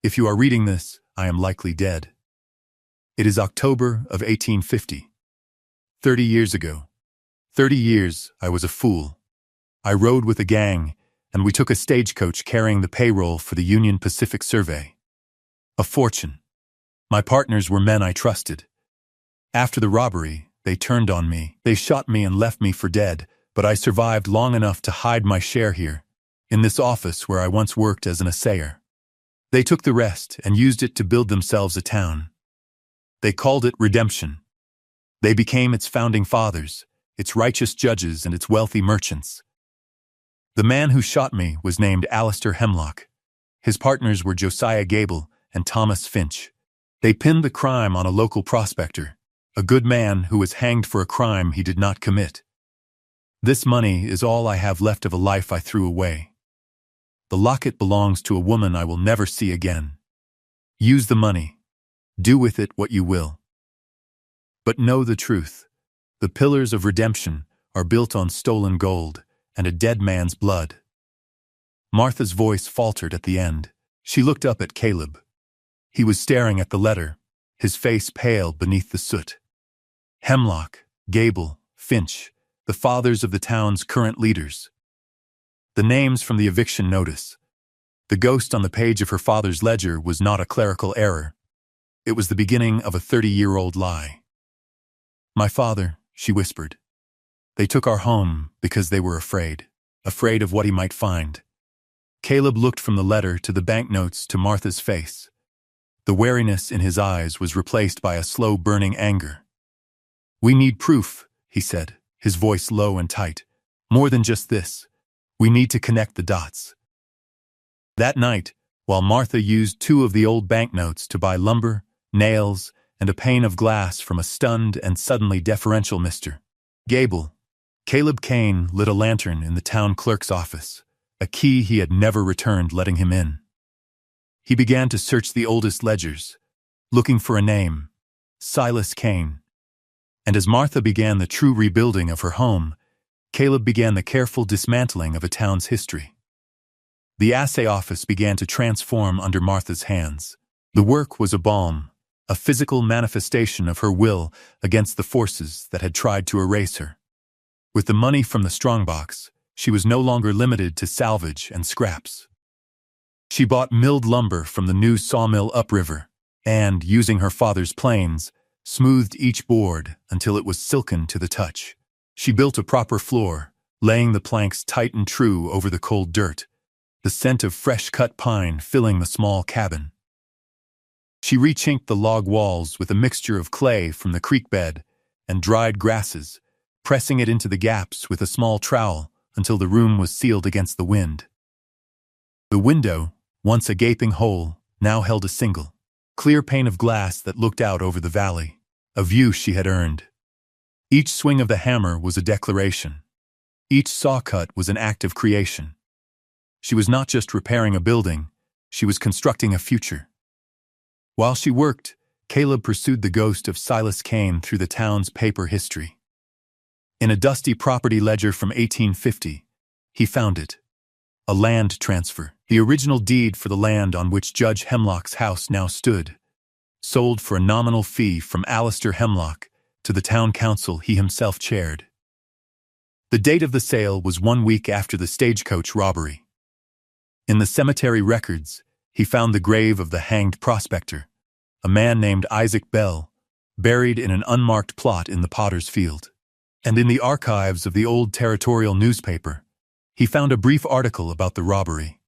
If you are reading this, I am likely dead. It is October of 1850. 30 years ago. 30 years, I was a fool. I rode with a gang, and we took a stagecoach carrying the payroll for the Union Pacific Survey. A fortune. My partners were men I trusted. After the robbery, they turned on me. They shot me and left me for dead, but I survived long enough to hide my share here, in this office where I once worked as an assayer. They took the rest and used it to build themselves a town. They called it redemption. They became its founding fathers, its righteous judges and its wealthy merchants. The man who shot me was named Alistair Hemlock. His partners were Josiah Gable and Thomas Finch. They pinned the crime on a local prospector, a good man who was hanged for a crime he did not commit. This money is all I have left of a life I threw away. The locket belongs to a woman I will never see again. Use the money. Do with it what you will. But know the truth. The pillars of redemption are built on stolen gold and a dead man's blood. Martha's voice faltered at the end. She looked up at Caleb. He was staring at the letter, his face pale beneath the soot. Hemlock, Gable, Finch, the fathers of the town's current leaders. The names from the eviction notice. The ghost on the page of her father's ledger was not a clerical error. It was the beginning of a 30-year-old lie. My father, she whispered. They took our home because they were afraid of what he might find. Caleb looked from the letter to the banknotes to Martha's face. The wariness in his eyes was replaced by a slow burning anger. We need proof, he said, his voice low and tight. More than just this. We need to connect the dots. That night, while Martha used 2 of the old banknotes to buy lumber, nails, and a pane of glass from a stunned and suddenly deferential Mr. Gable, Caleb Kane lit a lantern in the town clerk's office, a key he had never returned letting him in. He began to search the oldest ledgers, looking for a name, Silas Kane. And as Martha began the true rebuilding of her home, Caleb began the careful dismantling of a town's history. The assay office began to transform under Martha's hands. The work was a balm, a physical manifestation of her will against the forces that had tried to erase her. With the money from the strongbox, she was no longer limited to salvage and scraps. She bought milled lumber from the new sawmill upriver, and, using her father's planes, smoothed each board until it was silken to the touch. She built a proper floor, laying the planks tight and true over the cold dirt, the scent of fresh-cut pine filling the small cabin. She rechinked the log walls with a mixture of clay from the creek bed and dried grasses, pressing it into the gaps with a small trowel until the room was sealed against the wind. The window, once a gaping hole, now held a single, clear pane of glass that looked out over the valley, a view she had earned. Each swing of the hammer was a declaration. Each saw cut was an act of creation. She was not just repairing a building, she was constructing a future. While she worked, Caleb pursued the ghost of Silas Kane through the town's paper history. In a dusty property ledger from 1850, he found it. A land transfer, the original deed for the land on which Judge Hemlock's house now stood, sold for a nominal fee from Alistair Hemlock to the town council he himself chaired. The date of the sale was 1 week after the stagecoach robbery. In the cemetery records, he found the grave of the hanged prospector, a man named Isaac Bell, buried in an unmarked plot in the Potter's Field. And in the archives of the old territorial newspaper, he found a brief article about the robbery,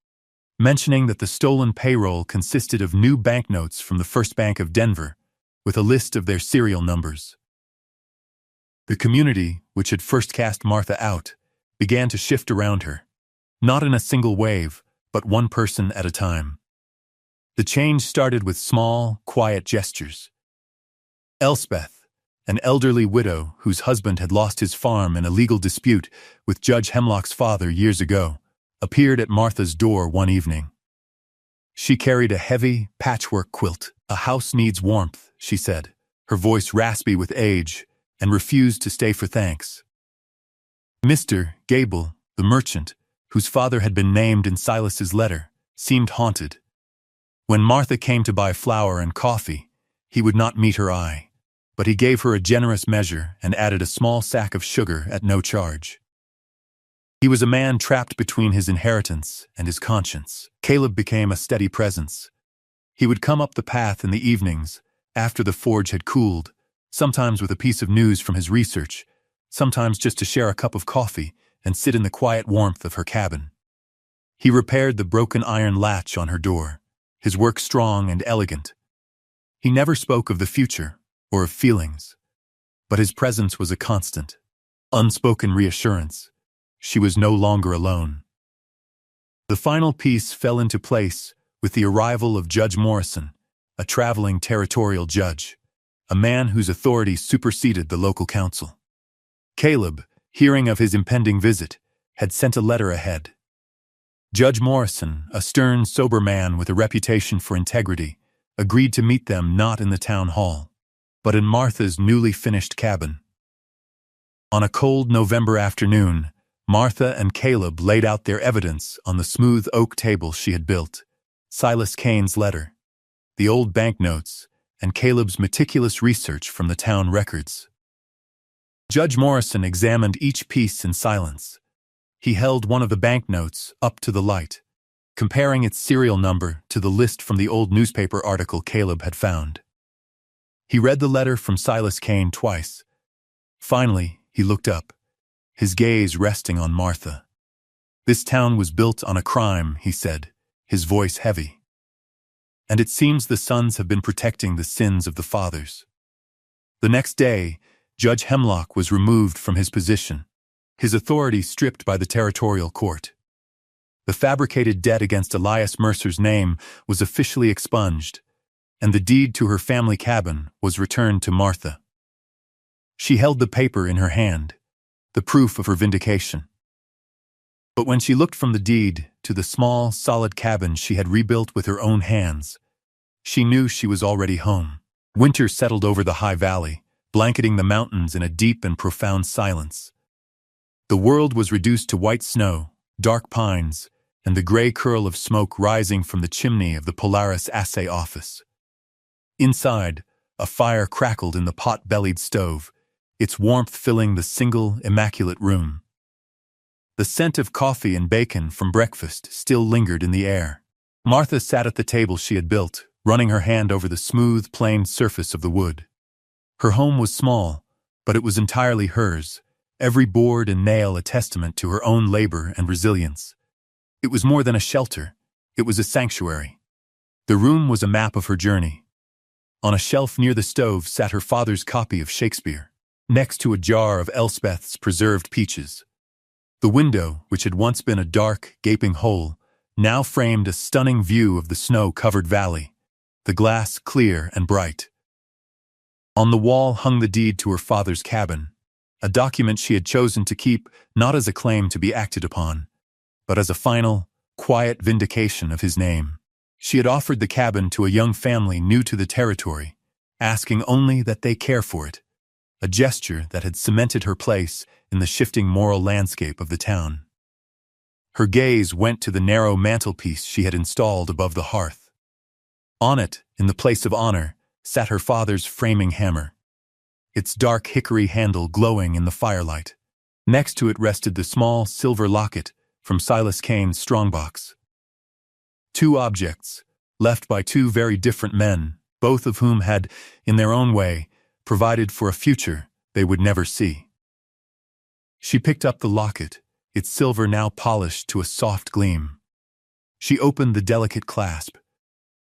mentioning that the stolen payroll consisted of new banknotes from the First Bank of Denver, with a list of their serial numbers. The community, which had first cast Martha out, began to shift around her, not in a single wave, but one person at a time. The change started with small, quiet gestures. Elspeth, an elderly widow whose husband had lost his farm in a legal dispute with Judge Hemlock's father years ago, appeared at Martha's door one evening. She carried a heavy, patchwork quilt. "A house needs warmth," she said, her voice raspy with age, and refused to stay for thanks. Mr. Gable, the merchant, whose father had been named in Silas's letter, seemed haunted. When Martha came to buy flour and coffee, he would not meet her eye, but he gave her a generous measure and added a small sack of sugar at no charge. He was a man trapped between his inheritance and his conscience. Caleb became a steady presence. He would come up the path in the evenings, after the forge had cooled, sometimes with a piece of news from his research, sometimes just to share a cup of coffee and sit in the quiet warmth of her cabin. He repaired the broken iron latch on her door, his work strong and elegant. He never spoke of the future or of feelings, but his presence was a constant, unspoken reassurance. She was no longer alone. The final piece fell into place with the arrival of Judge Morrison, a traveling territorial judge, a man whose authority superseded the local council. Caleb, hearing of his impending visit, had sent a letter ahead. Judge Morrison, a stern, sober man with a reputation for integrity, agreed to meet them not in the town hall, but in Martha's newly finished cabin. On a cold November afternoon, Martha and Caleb laid out their evidence on the smooth oak table she had built: Silas Kane's letter, the old banknotes, and Caleb's meticulous research from the town records. Judge Morrison examined each piece in silence. He held one of the banknotes up to the light, comparing its serial number to the list from the old newspaper article Caleb had found. He read the letter from Silas Kane twice. Finally, he looked up, his gaze resting on Martha. "This town was built on a crime," he said, his voice heavy. "And it seems the sons have been protecting the sins of the fathers." The next day, Judge Hemlock was removed from his position, his authority stripped by the territorial court. The fabricated debt against Elias Mercer's name was officially expunged, and the deed to her family cabin was returned to Martha. She held the paper in her hand, the proof of her vindication. But when she looked from the deed to the small, solid cabin she had rebuilt with her own hands, she knew she was already home. Winter settled over the high valley, blanketing the mountains in a deep and profound silence. The world was reduced to white snow, dark pines, and the gray curl of smoke rising from the chimney of the Polaris assay office. Inside, a fire crackled in the pot-bellied stove, its warmth filling the single, immaculate room. The scent of coffee and bacon from breakfast still lingered in the air. Martha sat at the table she had built, running her hand over the smooth, planed surface of the wood. Her home was small, but it was entirely hers, every board and nail a testament to her own labor and resilience. It was more than a shelter, it was a sanctuary. The room was a map of her journey. On a shelf near the stove sat her father's copy of Shakespeare, next to a jar of Elspeth's preserved peaches. The window, which had once been a dark, gaping hole, now framed a stunning view of the snow-covered valley, the glass clear and bright. On the wall hung the deed to her father's cabin, a document she had chosen to keep not as a claim to be acted upon, but as a final, quiet vindication of his name. She had offered the cabin to a young family new to the territory, asking only that they care for it, a gesture that had cemented her place in the shifting moral landscape of the town. Her gaze went to the narrow mantelpiece she had installed above the hearth. On it, in the place of honor, sat her father's framing hammer, its dark hickory handle glowing in the firelight. Next to it rested the small silver locket from Silas Kane's strongbox. Two objects, left by two very different men, both of whom had, in their own way, provided for a future they would never see. She picked up the locket, its silver now polished to a soft gleam. She opened the delicate clasp.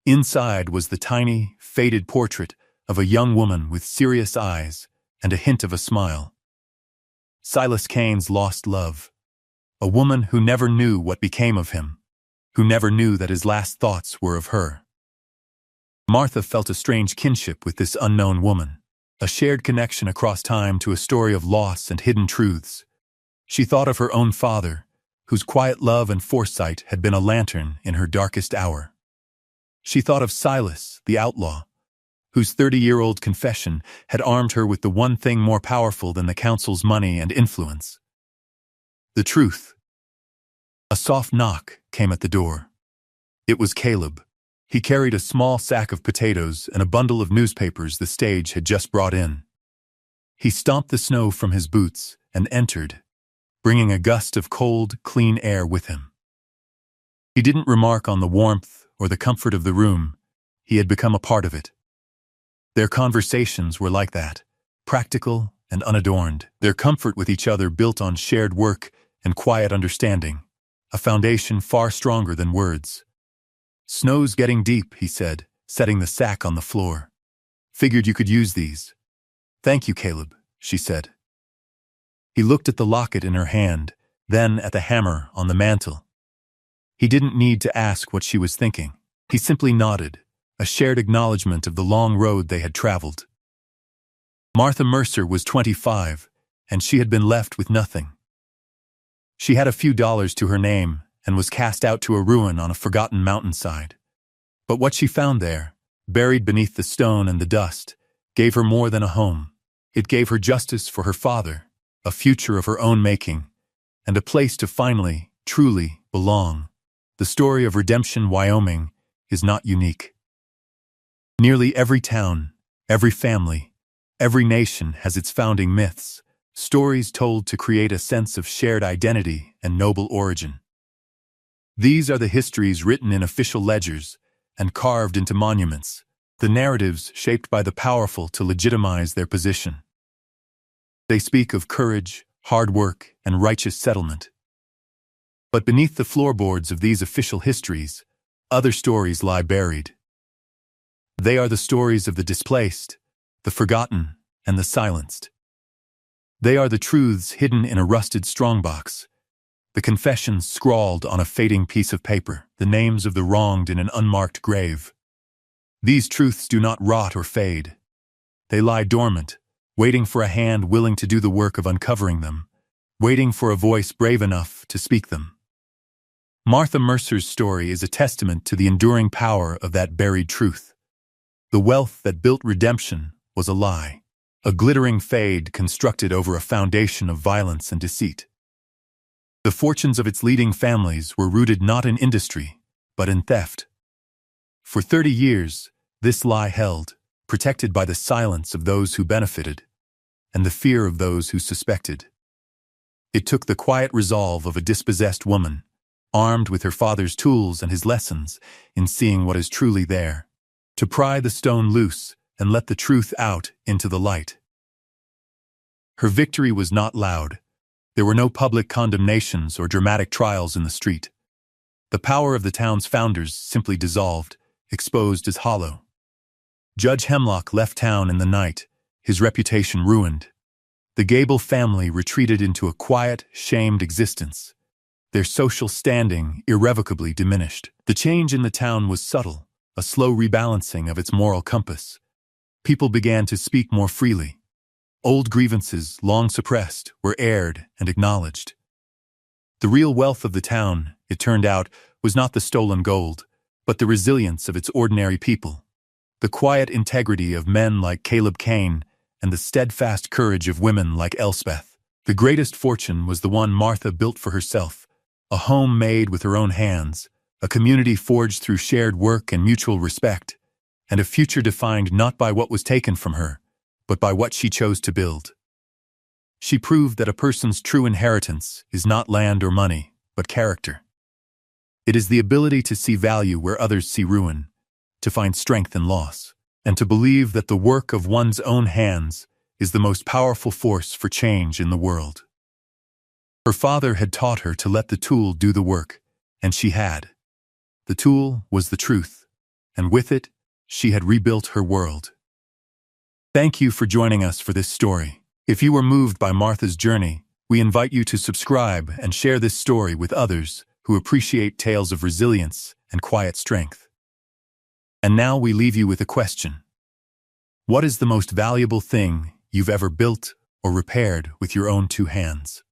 Inside was the tiny, faded portrait of a young woman with serious eyes and a hint of a smile. Silas Kane's lost love. A woman who never knew what became of him, who never knew that his last thoughts were of her. Martha felt a strange kinship with this unknown woman, a shared connection across time to a story of loss and hidden truths. She thought of her own father, whose quiet love and foresight had been a lantern in her darkest hour. She thought of Silas, the outlaw, whose 30-year-old confession had armed her with the one thing more powerful than the council's money and influence: the truth. A soft knock came at the door. It was Caleb. He carried a small sack of potatoes and a bundle of newspapers the stage had just brought in. He stomped the snow from his boots and entered, bringing a gust of cold, clean air with him. He didn't remark on the warmth or the comfort of the room. He had become a part of it. Their conversations were like that, practical and unadorned, their comfort with each other built on shared work and quiet understanding, a foundation far stronger than words. "Snow's getting deep," he said, setting the sack on the floor. "Figured you could use these." "Thank you, Caleb," she said. He looked at the locket in her hand, then at the hammer on the mantel. He didn't need to ask what she was thinking. He simply nodded, a shared acknowledgement of the long road they had traveled. Martha Mercer was 25, and she had been left with nothing. She had a few dollars to her name and was cast out to a ruin on a forgotten mountainside. But what she found there, buried beneath the stone and the dust, gave her more than a home. It gave her justice for her father, a future of her own making, and a place to finally, truly belong. The story of Redemption, Wyoming, is not unique. Nearly every town, every family, every nation has its founding myths, stories told to create a sense of shared identity and noble origin. These are the histories written in official ledgers and carved into monuments, the narratives shaped by the powerful to legitimize their position. They speak of courage, hard work, and righteous settlement. But beneath the floorboards of these official histories, other stories lie buried. They are the stories of the displaced, the forgotten, and the silenced. They are the truths hidden in a rusted strongbox, the confessions scrawled on a fading piece of paper, the names of the wronged in an unmarked grave. These truths do not rot or fade. They lie dormant, waiting for a hand willing to do the work of uncovering them, waiting for a voice brave enough to speak them. Martha Mercer's story is a testament to the enduring power of that buried truth. The wealth that built redemption was a lie, a glittering fade constructed over a foundation of violence and deceit. The fortunes of its leading families were rooted not in industry, but in theft. For 30 years, this lie held, protected by the silence of those who benefited, and the fear of those who suspected. It took the quiet resolve of a dispossessed woman, armed with her father's tools and his lessons in seeing what is truly there, to pry the stone loose and let the truth out into the light. Her victory was not loud. There were no public condemnations or dramatic trials in the street. The power of the town's founders simply dissolved, exposed as hollow. Judge Hemlock left town in the night, his reputation ruined. The Gable family retreated into a quiet, shamed existence, their social standing irrevocably diminished. The change in the town was subtle, a slow rebalancing of its moral compass. People began to speak more freely. Old grievances, long suppressed, were aired and acknowledged. The real wealth of the town, it turned out, was not the stolen gold, but the resilience of its ordinary people, the quiet integrity of men like Caleb Kane, and the steadfast courage of women like Elspeth. The greatest fortune was the one Martha built for herself, a home made with her own hands, a community forged through shared work and mutual respect, and a future defined not by what was taken from her, but by what she chose to build. She proved that a person's true inheritance is not land or money, but character. It is the ability to see value where others see ruin, to find strength in loss, and to believe that the work of one's own hands is the most powerful force for change in the world. Her father had taught her to let the tool do the work, and she had. The tool was the truth, and with it, she had rebuilt her world. Thank you for joining us for this story. If you were moved by Martha's journey, we invite you to subscribe and share this story with others who appreciate tales of resilience and quiet strength. And now we leave you with a question. What is the most valuable thing you've ever built or repaired with your own two hands?